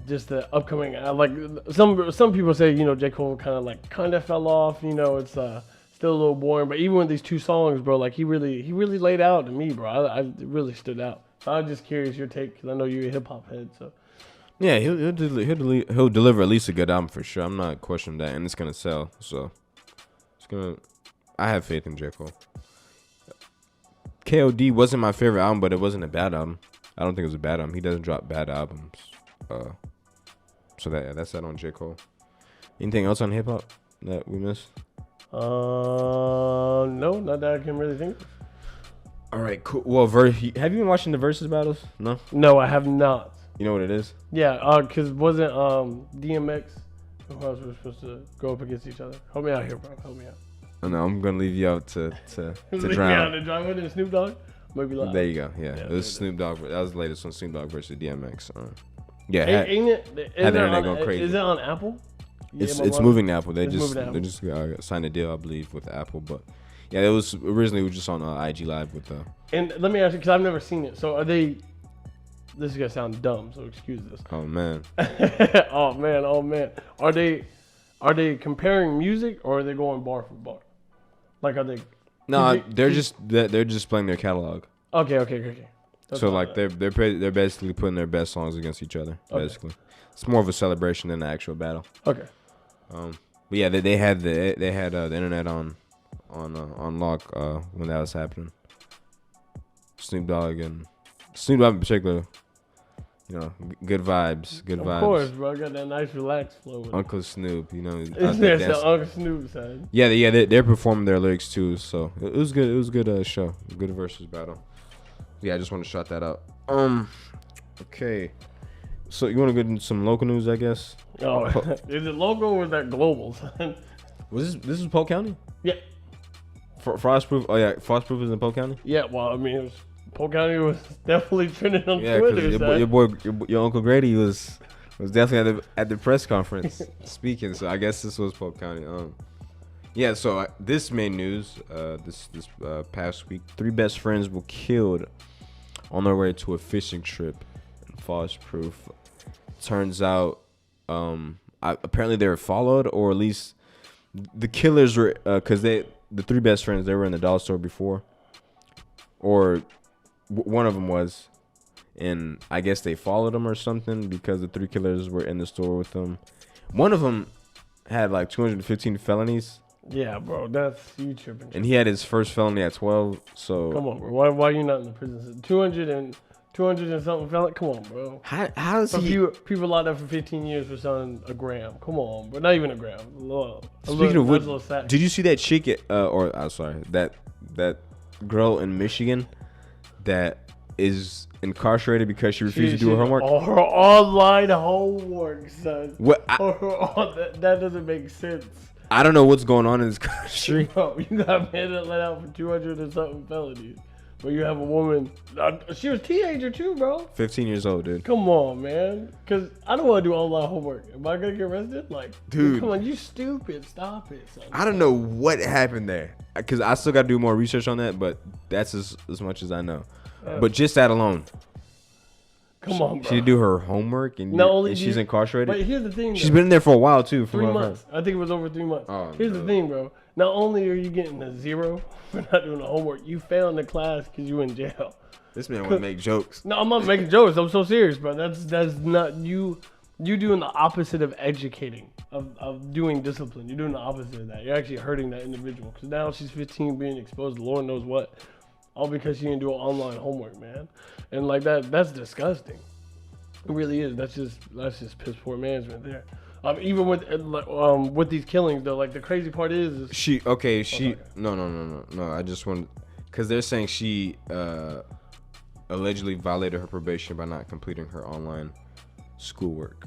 just the upcoming like some people say J. Cole kind of fell off. It's still a little boring, but even with these two songs, bro, like he really laid out to me, bro. It really stood out. So I'm just curious your take because I know you're a hip hop head, so. Yeah, he'll deliver at least a good album for sure. I'm not questioning that, and it's gonna sell. So I have faith in J. Cole. KOD wasn't my favorite album, but it wasn't a bad album. I don't think it was a bad album. He doesn't drop bad albums. So that's that on J. Cole. Anything else on hip hop that we missed? No, not that I can really think of. All right, cool. Well, have you been watching the versus battles? No, I have not. You know what it is? Yeah, because wasn't DMX and who else were supposed to go up against each other? Help me out here, bro. Help me out. Oh, no, I'm gonna leave you out to Leave me drown. out to drown with it, Snoop Dogg. Maybe live. There you go. Yeah, it was Snoop Dogg. That was the latest one. Snoop Dogg versus DMX. Yeah, Ain't it? had the internet going crazy. Is it on Apple? It's moving to Apple. They It's just moving to signed a deal, I believe, with Apple. But yeah, it was originally just on IG Live with And let me ask you, because I've never seen it. So are they? This is gonna sound dumb, so excuse this. Oh man. Oh man. Are they comparing music or are they going bar for bar? Like are they? No, they're just playing their catalog. Okay. So like they're basically putting their best songs against each other. Okay. Basically, it's more of a celebration than an actual battle. Okay. But yeah, they had the internet on lock when that was happening. Snoop Dogg in particular, good vibes. Of course, bro. Got that nice relaxed flow. Uncle Snoop, It's the Uncle Snoop side. Yeah, they're performing their lyrics too, so it was good. It was a good show, good versus battle. Yeah, I just want to shout that out. Okay. So you want to get into some local news, I guess? Oh, is it local or is that global, son? This is Polk County? Yeah. Frostproof. Oh yeah, Frostproof is in Polk County. Yeah, well, I mean, Polk County was definitely trending on Yeah, Twitter. because your Uncle Grady was definitely at the press conference speaking. So I guess this was Polk County. Yeah. So this made news. This past week, 3 best friends were killed on their way to a fishing trip in Frostproof. Turns out, apparently they were followed, or at least the killers were, because the 3 best friends, they were in the dollar store before, or one of them was, and I guess they followed them or something because the 3 killers were in the store with them. One of them had like 215 felonies. Yeah, bro, that's you tripping. And he had his first felony at 12. So come on, bro. Why are you not in the prison? 200 and something felony. Come on, bro. How is he? People locked up for 15 years for selling a gram. Come on, but not even a gram. Speaking of which, did you see that chick? That girl in Michigan that is incarcerated because she refused to do her homework. All her online homework, son. What? That doesn't make sense. I don't know what's going on in this country. Bro, you got a man that let out for 200 and something felonies. But you have a woman. She was a teenager too, bro. 15 years old, dude. Come on, man. Because I don't want to do online homework. Am I going to get arrested? Like, dude. Come on, you stupid. Stop it, son. I don't know what happened there. Because I still got to do more research on that. But that's as much as I know. But just that alone. Come on, bro. She did do her homework and, she's incarcerated. But here's the thing. She's been in there for a while too. 3 months. I think it was over 3 months. Oh, here's the thing, bro. Not only are you getting a 0 for not doing the homework, you failed the class because you in jail. This man want to make jokes. No, I'm not making jokes. I'm so serious, bro. That's not you. You doing the opposite of educating, of doing discipline. You're doing the opposite of that. You're actually hurting that individual. Because now she's 15 being exposed to Lord knows what. All because she didn't do online homework, man. And like that's disgusting. It really is. That's just piss poor management there. Even with these killings though, like the crazy part is no. I just want, because they're saying she allegedly violated her probation by not completing her online schoolwork.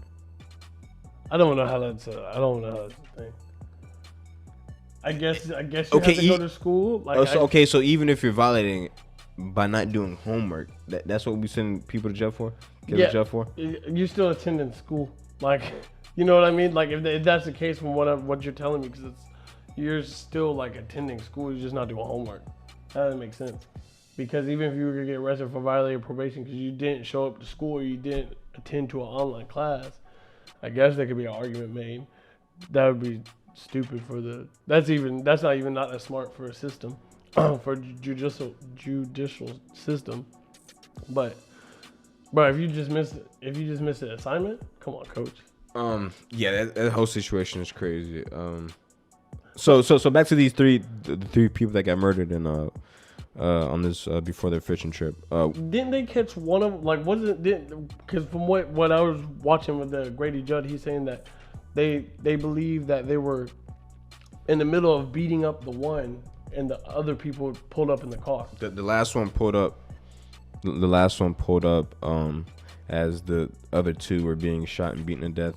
I don't know how that's a thing. I guess you have to go to school. Like so even if you're violating by not doing homework, that's what we send people to jail for. To jail for. You're still attending school, like, you know what I mean? Like if that's the case from what you're telling me, because you're still like attending school, you're just not doing homework. That doesn't make sense. Because even if you were gonna get arrested for violating probation because you didn't show up to school or you didn't attend to an online class, I guess there could be an argument made. That would be stupid for that's not as smart for a system, for judicial system. But if you just missed an assignment, come on, coach. That whole situation is crazy. So back to these the three people that got murdered in on this before their fishing trip. Didn't they catch one of, like, because from what I was watching with the Grady Judd, he's saying that they believe that they were in the middle of beating up the one and the other people pulled up in the car. The last one pulled up. The last one pulled up as the other two were being shot and beaten to death.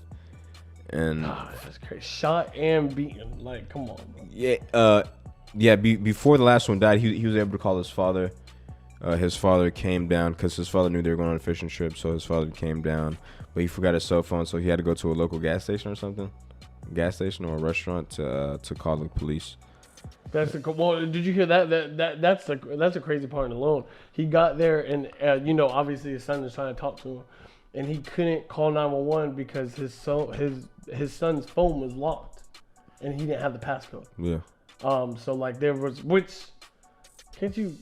And that's crazy. Shot and beaten. Like, come on, bro. Before the last one died, he was able to call his father. His father came down because his father knew they were going on a fishing trip, so his father came down, but he forgot his cell phone, so he had to go to a local gas station or something, or a restaurant to call the police. Well, did you hear that's the crazy part alone. He got there and obviously his son is trying to talk to him, and he couldn't call 911 because his son's phone was locked, and he didn't have the passcode. Yeah. So like there was, which can't you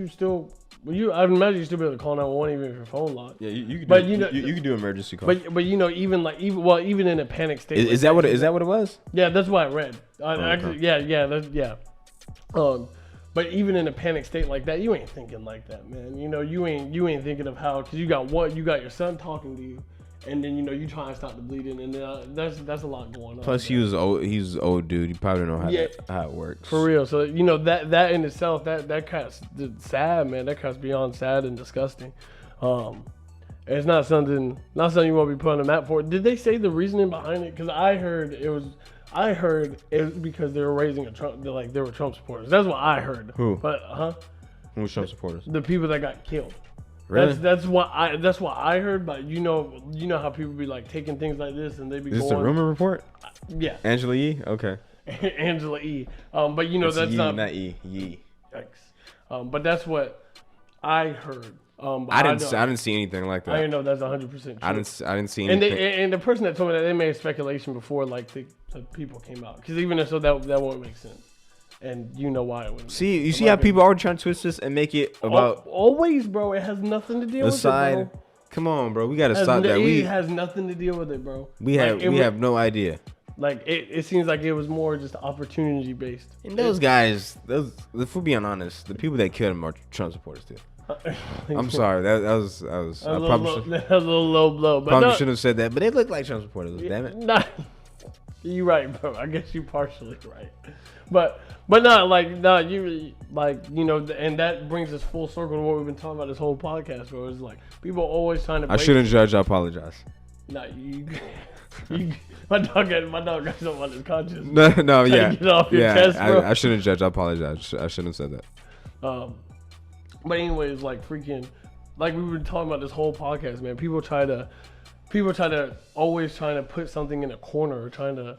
still? Well, I'd imagine you still be able to call 911 even if your phone locked. Yeah, you can. You can do emergency calls. But even in a panic state. Is that what it was? Yeah, that's what I read. Actually, yeah. But even in a panic state like that, you ain't thinking like that, man. You ain't thinking of how, because you got your son talking to you, and then you try to stop the bleeding, and that's a lot going on. Plus, he's an old dude. He probably don't know how it works. For real. So that in itself, that kind of sad, man. That kind of beyond sad and disgusting. It's not something you want to be put on the map for. Did they say the reasoning behind it? Because I heard it was because they were raising a Trump. Like they were Trump supporters. That's what I heard. Who? But Who was Trump supporters? The people that got killed. Really? That's what I heard. But you know how people be like taking things like this and they be. Is this a rumor report? Yeah. Angela Yee. Okay. Angela E. But it's that's not E. Yee. Yikes. But that's what I heard. I didn't see anything like that. I didn't know that's 100% true. I didn't see anything. And the person that told me that, they made speculation before like the people came out, because even if so, that won't make sense. And you know why it wouldn't. See, you see how people are trying to twist this and make it about always, bro. It has nothing to deal with side. it, bro. Come on, bro. We gotta stop that. It has nothing to deal with it, bro. We have no idea. Like it seems like it was more just opportunity based. And those guys, if we're being honest, the people that killed him are Trump supporters too. I'm sorry. That was I probably that was a little low blow. But probably shouldn't have said that. But they look like Trump supporters. Damn it. Nah, you're right, bro. I guess you're partially right. But not like you like and that brings us full circle to what we've been talking about this whole podcast, bro. It's like people always trying to. I shouldn't judge. I apologize. Nah, my dog got something on his conscience. No, yeah, get it off your chest, bro. I shouldn't judge. I apologize. I shouldn't have said that. But anyways, like freaking, like we were talking about this whole podcast, man. People try to always trying to put something in a corner, or trying to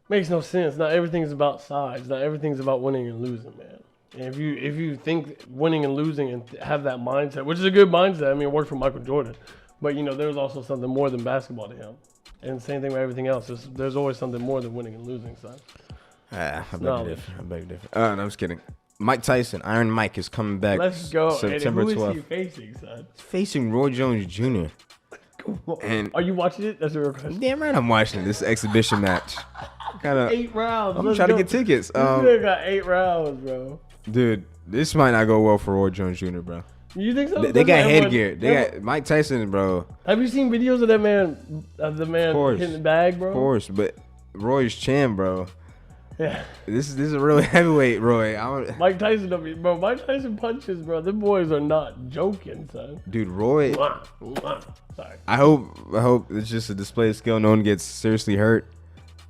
makes no sense. Not everything's about sides. Not everything's about winning and losing, man. And if you think winning and losing and have that mindset, which is a good mindset, I mean, it worked for Michael Jordan, but there's also something more than basketball to him. And same thing with everything else. There's always something more than winning and losing, son. I beg to differ. No, I'm just kidding. Mike Tyson, Iron Mike, is coming back. Let's go. September 12th. And who is he facing, son? He's facing Roy Jones Jr. And are you watching it? That's a real question. Damn right I'm watching this exhibition match. 8 rounds. I'm trying to get tickets. This nigga got 8 rounds, bro. Dude, this might not go well for Roy Jones Jr., bro. You think so? They got headgear. They got Mike Tyson, bro. Have you seen videos of that man? Of the man hitting the bag, bro. Of course, but Roy's chin, bro. Yeah. This is a real heavyweight, Roy. Mike Tyson, bro. Mike Tyson punches, bro. Them boys are not joking, son. Dude, Roy. Sorry. I hope it's just a display of skill. No one gets seriously hurt.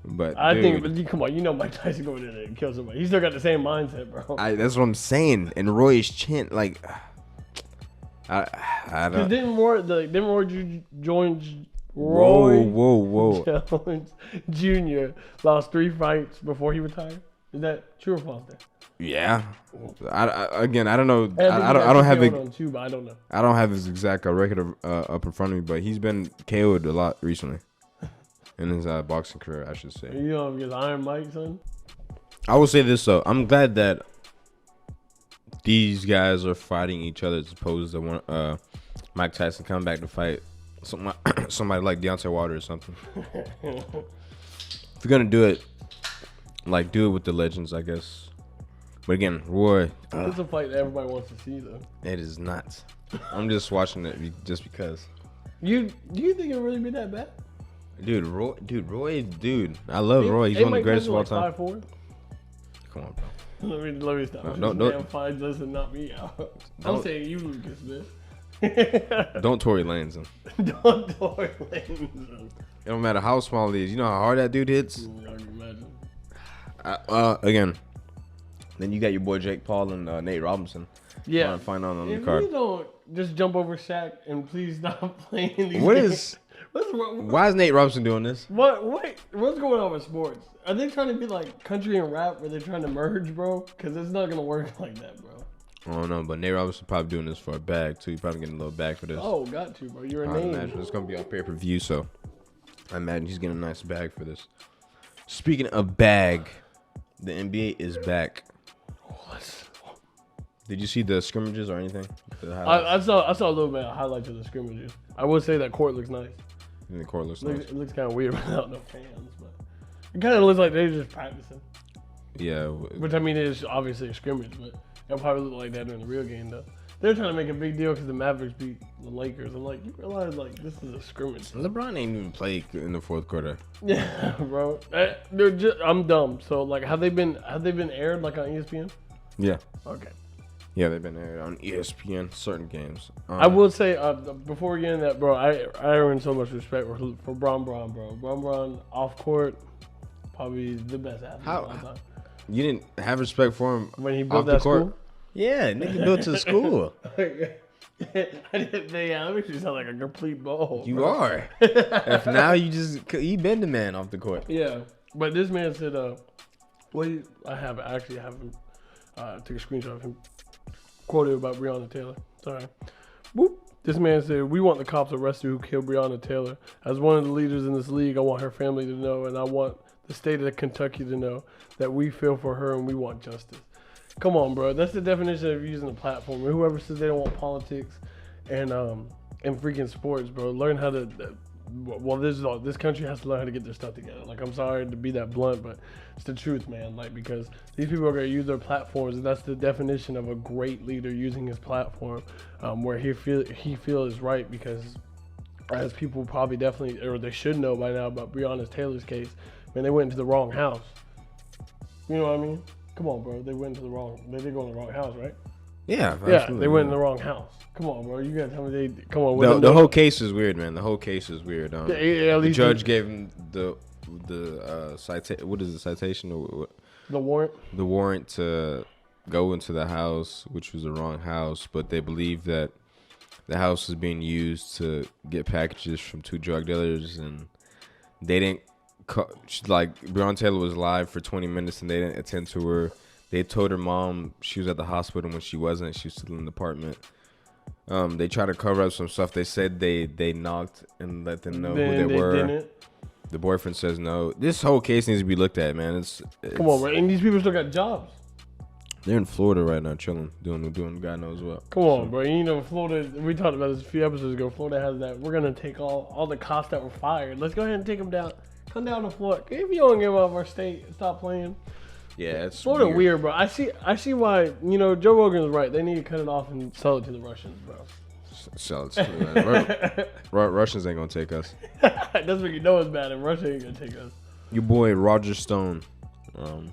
But I think, come on, Mike Tyson going in there and kill somebody. He still got the same mindset, bro. That's what I'm saying. And Roy's chin, like, I don't. Didn't Roy join? Whoa. Jones Jr. lost 3 fights before he retired. Is that true or false? There? Yeah. I don't know. I don't have it. I don't know. I don't have his exact record up in front of me, but he's been KO'd a lot recently in his boxing career, I should say. You know, because Iron Mike, son. I will say this though, I'm glad that these guys are fighting each other as opposed to Mike Tyson coming back to fight somebody like Deontay Wilder or something. If you're gonna do it, like, do it with the legends, I guess. But again, Roy. It's a fight that everybody wants to see, though. It is not. I'm just watching it just because. Do you think it'll really be that bad? Roy. I love Roy. He's one of the greatest of all time. 5'4"? Come on, bro. Let me stop. No. Finds us and knock me out. I'm saying you, Lucas, man. Don't Tory Lanez him. Don't Tory Lanez him. It don't matter how small he is. You know how hard that dude hits? I can imagine. Again, then you got your boy Jake Paul and Nate Robinson. Yeah. Find out on the card. Please don't just jump over Shaq and please stop playing these What games. is... Why is Nate Robinson doing this? What's going on with sports? Are they trying to be like country and rap where they're trying to merge, bro? Because it's not going to work like that, bro. I don't know, but Nate Robinson probably doing this for a bag, too. He's probably getting a little bag for this. Oh, got to, bro. You're a I name. imagine it's going to be on pay-per-view, so I imagine he's getting a nice bag for this. Speaking of bag, the NBA is back. Did you see the scrimmages or anything? I saw a little bit of highlights of the scrimmages. I would say that court looks nice. The court looks nice. It looks kind of weird without no fans, but it kind of looks like they're just practicing. Yeah. Which, I mean, is obviously a scrimmage, but it'll probably look like that during the real game, though. They're trying to make a big deal because the Mavericks beat the Lakers. I'm like, you realize, like, this is a scrimmage. LeBron ain't even played in the fourth quarter. Yeah, bro. I'm dumb. So, like, have they been aired, like, on ESPN? Yeah. Okay. Yeah, they've been aired on ESPN, certain games. I will say, before we get into that, bro, I earn so much respect for Bron, bro. Bron off court, probably the best athlete of all time. You didn't have respect for him when he built that school? Yeah, nigga built to the school. That makes you sound like a complete ball. You are. If now you been the man off the court. Yeah, but this man said, I have him, took a screenshot of him quoted about Breonna Taylor. Sorry. Boop. This man said, we want the cops arrested who killed Breonna Taylor. As one of the leaders in this league, I want her family to know, and I want the state of Kentucky to know that we feel for her and we want justice. Come on, bro. That's the definition of using a platform. And whoever says they don't want politics and freaking sports, bro, learn how to. This country has to learn how to get their stuff together. Like, I'm sorry to be that blunt, but it's the truth, man. Like, because these people are gonna use their platforms, and that's the definition of a great leader using his platform, where he feel is right. Because as people probably definitely, or they should know by now about Breonna Taylor's case, man, they went into the wrong house. You know what I mean? Come on, bro. They did go in the wrong house, right? Yeah, they went in the wrong house. Come on, bro. You gotta tell me come on. The whole case is weird, man. The whole case is weird. The judge gave him the citation. What is the citation? Or the warrant. The warrant to go into the house, which was the wrong house, but they believe that the house was being used to get packages from 2 drug dealers, and they didn't. Breonna Taylor was live for 20 minutes, and they didn't attend to her. They told her mom she was at the hospital when she wasn't. She was still in the apartment. They tried to cover up some stuff. They said they knocked and let them know who they were. Didn't. The boyfriend says no. This whole case needs to be looked at, man. It's come on, bro. And these people still got jobs. They're in Florida right now, chilling, doing God knows what. Come on, bro. You know, Florida. We talked about this a few episodes ago. Florida has that. We're gonna take all the cops that were fired. Let's go ahead and take them down. Come down to Florida. If you don't give up our state, stop playing. Yeah, it's Florida weird, bro. I see why. You know, Joe Rogan's right. They need to cut it off and sell it to the Russians, bro. Sell it to Russians ain't gonna take us. That's what you know is bad. And Russia ain't gonna take us. Your boy Roger Stone. Was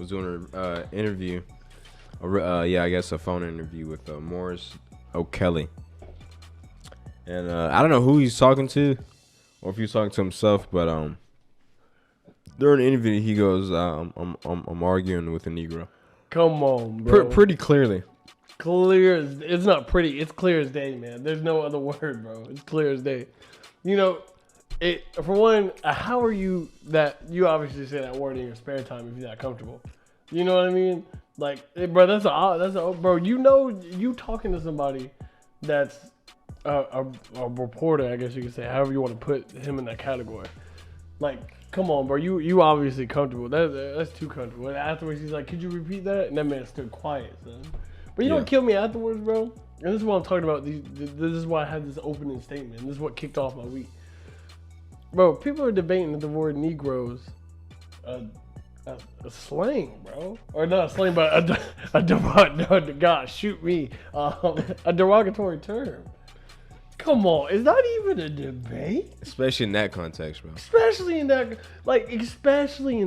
doing an interview. I guess a phone interview with Morris O'Kelly. And I don't know who he's talking to, or if he's talking to himself, but during the interview he goes, "I'm arguing with a Negro." Come on, bro. Pretty clearly. Clear as it's not pretty. It's clear as day, man. There's no other word, bro. It's clear as day. You know, for one, how are you that you obviously say that word in your spare time if you're not comfortable? You know what I mean? Like, bro, that's a bro. You know, you talking to somebody that's a reporter, I guess you could say, however you want to put him in that category. Like, come on, bro. You obviously comfortable. That's too comfortable. And afterwards, he's like, "Could you repeat that?" And that man stood quiet, son. But you don't kill me afterwards, bro. And this is what I'm talking about. This is why I had this opening statement. This is what kicked off my week. Bro, people are debating that the word Negroes a slang, bro. Or not a slang, but God, shoot me. A derogatory term. Come on, is that even a debate? Especially in that context, bro. Especially in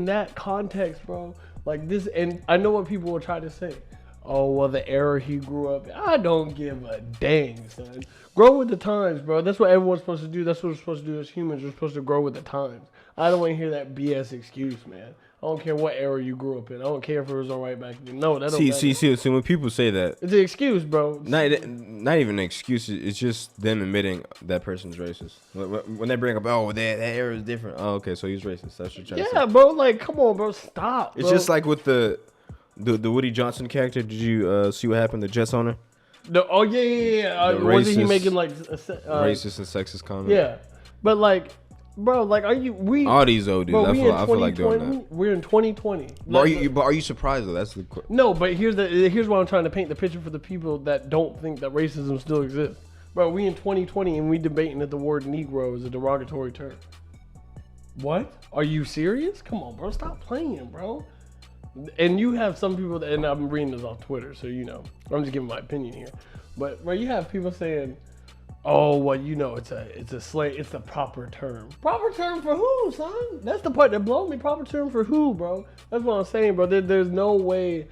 that context, bro. Like this, and I know what people will try to say. Oh, well, the era he grew up in. I don't give a dang, son. Grow with the times, bro. That's what everyone's supposed to do. That's what we're supposed to do as humans. We're supposed to grow with the times. I don't want to hear that BS excuse, man. I don't care what era you grew up in. I don't care if it was all right back then. No, that don't matter. See, when people say that, it's an excuse, bro. Not even an excuse. It's just them admitting that person's racist. When they bring up, oh, that era is different. Oh, okay, so he's racist. That's what you're trying to say. Yeah, bro. Like, come on, bro. Stop, bro. It's just like with the Woody Johnson character. Did you see what happened to Jets owner? Oh yeah. Wasn't he making like racist and sexist comments? Yeah, but like, bro, like, all these old dudes? Bro, I feel like doing that. We're in 2020. But are you surprised though? That's the no. But here's why I'm trying to paint the picture for the people that don't think that racism still exists. Bro, we in 2020 and we debating that the word Negro is a derogatory term. What? Are you serious? Come on, bro. Stop playing, bro. And you have some people that, and I'm reading this off Twitter, so you know, I'm just giving my opinion here. But bro, you have people saying, "Oh, well, you know, it's a slave. It's the proper term. Proper term for who, son? That's the part that blows me. Proper term for who, bro? That's what I'm saying, bro. There's no way,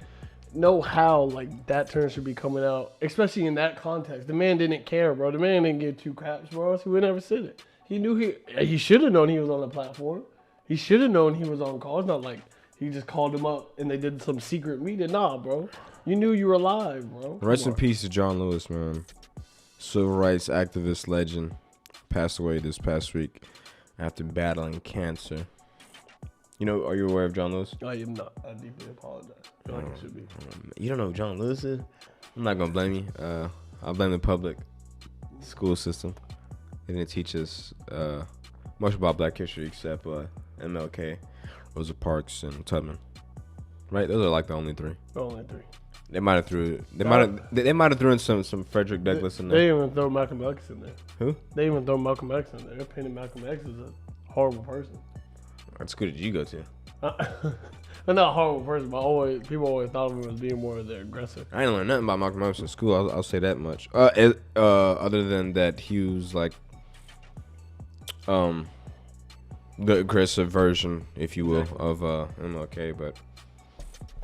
no how, like that term should be coming out, especially in that context. The man didn't care, bro. The man didn't give two craps, bro. So he would never said it. He knew he should have known he was on the platform. He should have known he was on call. It's not like he just called him up and they did some secret meeting. Nah, bro. You knew you were live, bro. Rest in peace to John Lewis, man. Civil rights activist legend. Passed away this past week after battling cancer. You know, are you aware of John Lewis? I am not. I deeply apologize. I feel like it should be. You don't know who John Lewis is? I'm not going to blame you. I'll blame the public school system. They didn't teach us much about black history except MLK. Rosa Parks and Tubman, right? Those are like the only three. The only three. They might have threw. They might have thrown some Frederick Douglass in there. They even throw Malcolm X in there. Who? They even throw Malcolm X in there. They're painting Malcolm X as a horrible person. What school did you go to? I'm not a horrible person, but people always thought of him as being more of the aggressor. I didn't learn nothing about Malcolm X in school. I'll say that much. Other than that, he was like, the aggressive version, if you will, of MLK. But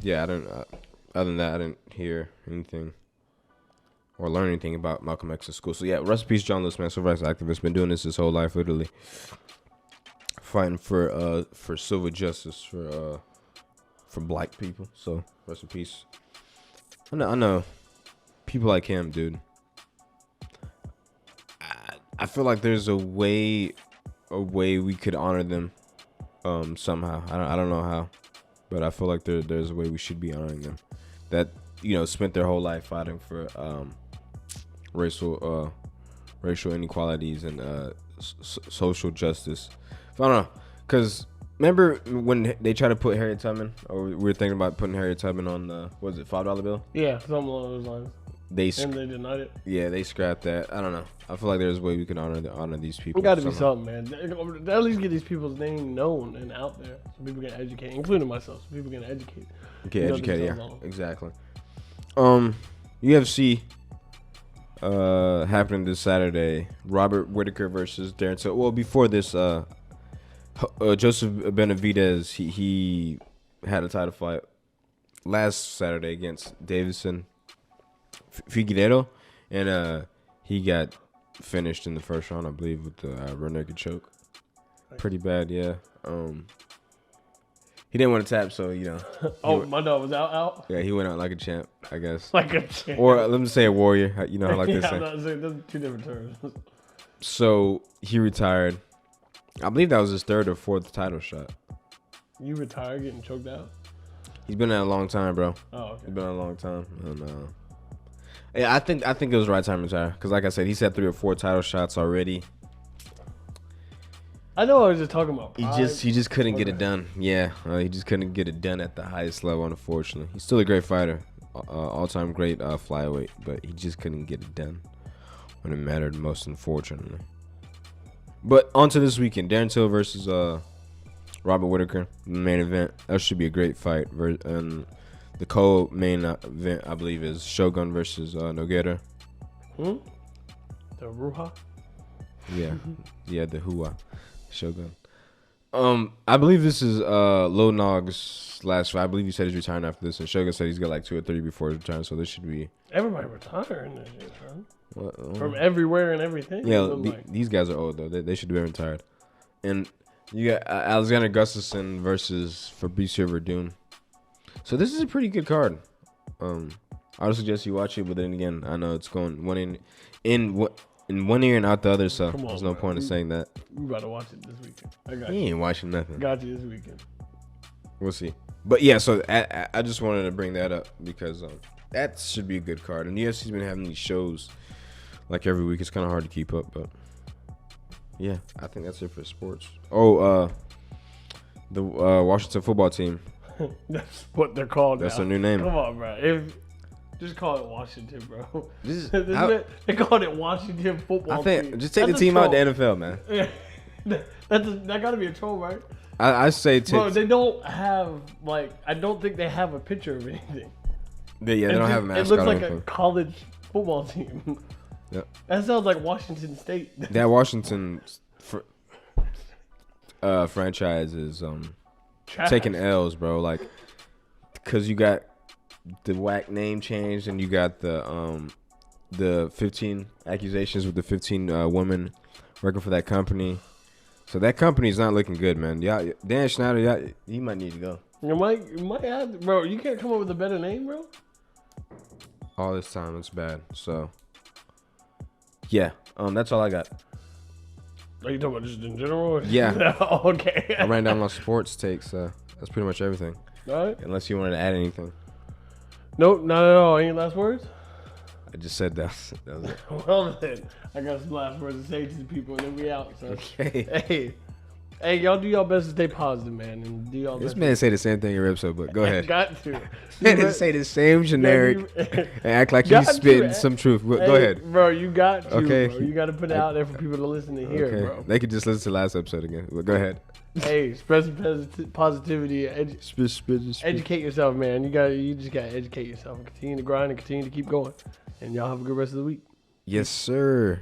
yeah, I don't. Other than that, I didn't hear anything or learn anything about Malcolm X in school. So yeah, rest in peace, John Lewis, man, civil rights activist, been doing this his whole life, literally fighting for civil justice for black people. So rest in peace. I know people like him, dude. I feel like there's a way we could honor them somehow. I don't know how. but I feel like there's a way we should be honoring them. That spent their whole life fighting for racial inequalities and social justice. I don't know, cause remember when they tried to put Harriet Tubman, or we were thinking about putting Harriet Tubman on the $5 bill? Yeah, something along those lines. And they denied it. Yeah, they scrapped that. I don't know. I feel like there's a way we can honor these people. It got to be something, man. At least get these people's name known and out there, so people can educate, including myself. So people can educate. Okay, educate. Yeah, exactly. UFC happening this Saturday. Robert Whittaker versus Darren Till. Well, before this, Joseph Benavidez he had a title fight last Saturday against Davison Figueiredo, and he got finished in the first round, I believe, with the rear naked choke. Pretty bad, yeah. He didn't want to tap, so my dog was out. Yeah, he went out like a champ, I guess. Like a champ. Or let me say a warrior. You know, I like this saying. Those are two different terms. So he retired. I believe that was his third or fourth title shot. You retired getting choked out? He's been at a long time, bro. Oh, okay. He's been at a long time, and yeah, I think it was the right time to retire because, like I said, he's had 3 or 4 title shots already. I know I was just talking about pride. He just couldn't get it done. Yeah, he just couldn't get it done at the highest level, unfortunately. He's still a great fighter, all-time great flyweight, but he just couldn't get it done when it mattered most, unfortunately. But on to this weekend, Darren Till versus Robert Whittaker, the main event. That should be a great fight. And the co-main event, I believe, is Shogun versus Nogueira. The Ruha? Yeah, the Hua. Shogun. I believe this is Lil Nog's last fight. I believe he said he's retiring after this, and Shogun said he's got like 2 or 3 before his retirement, so this should be... Everybody retiring this shit, son. What, From everywhere and everything. Yeah, these guys are old, though. They should be retired. And you got Alexander Gustafsson versus Fabricio Verdun. So this is a pretty good card. I would suggest you watch it, but then again, I know it's going in one ear and out the other, so there's no point in saying that. You about to watch it this weekend. I got you. He ain't watching nothing. Got you this weekend. We'll see. But yeah, so I just wanted to bring that up because that should be a good card. And the UFC's been having these shows like every week. It's kind of hard to keep up, but yeah, I think that's it for sports. Oh, the Washington football team. That's what they're called. That's now. their new name. Come on, bro. Just call it Washington, bro. They called it Washington football team. Just take the team out of the NFL, man. That got to be a troll, right? I say Bro, they don't have, I don't think they have a picture of anything. They don't have a mascot. It looks like a college football team. Yep. That sounds like Washington State. That Washington franchise is taking L's, bro. Like, because you got the whack name change, and you got the 15 accusations with the 15 women working for that company. So that company's not looking good, man. Yeah, Dan Schneider, he might need to go. You might have to, bro. You can't come up with a better name, bro. All this time, it's bad. So, yeah, that's all I got. Are you talking about just in general? Yeah. Okay. I ran down my sports takes. That's pretty much everything. All right. Unless you wanted to add anything. Nope, not at all. Any last words? I just said that was it. Well then, I got some last words to say to the people, and then we out. So. Okay. Hey, y'all do y'all best to stay positive, man, and do y'all. This man say the same thing in every episode, but go ahead. Got to. Man say the same generic and act like he's spitting some truth. Go ahead, bro. You got to. Okay. Bro. You got to put it out there for people to listen to hear, okay. bro. They could just listen to the last episode again. But go ahead. Hey, spread some positivity. Educate yourself, man. You just gotta educate yourself and continue to grind and continue to keep going. And y'all have a good rest of the week. Yes, sir.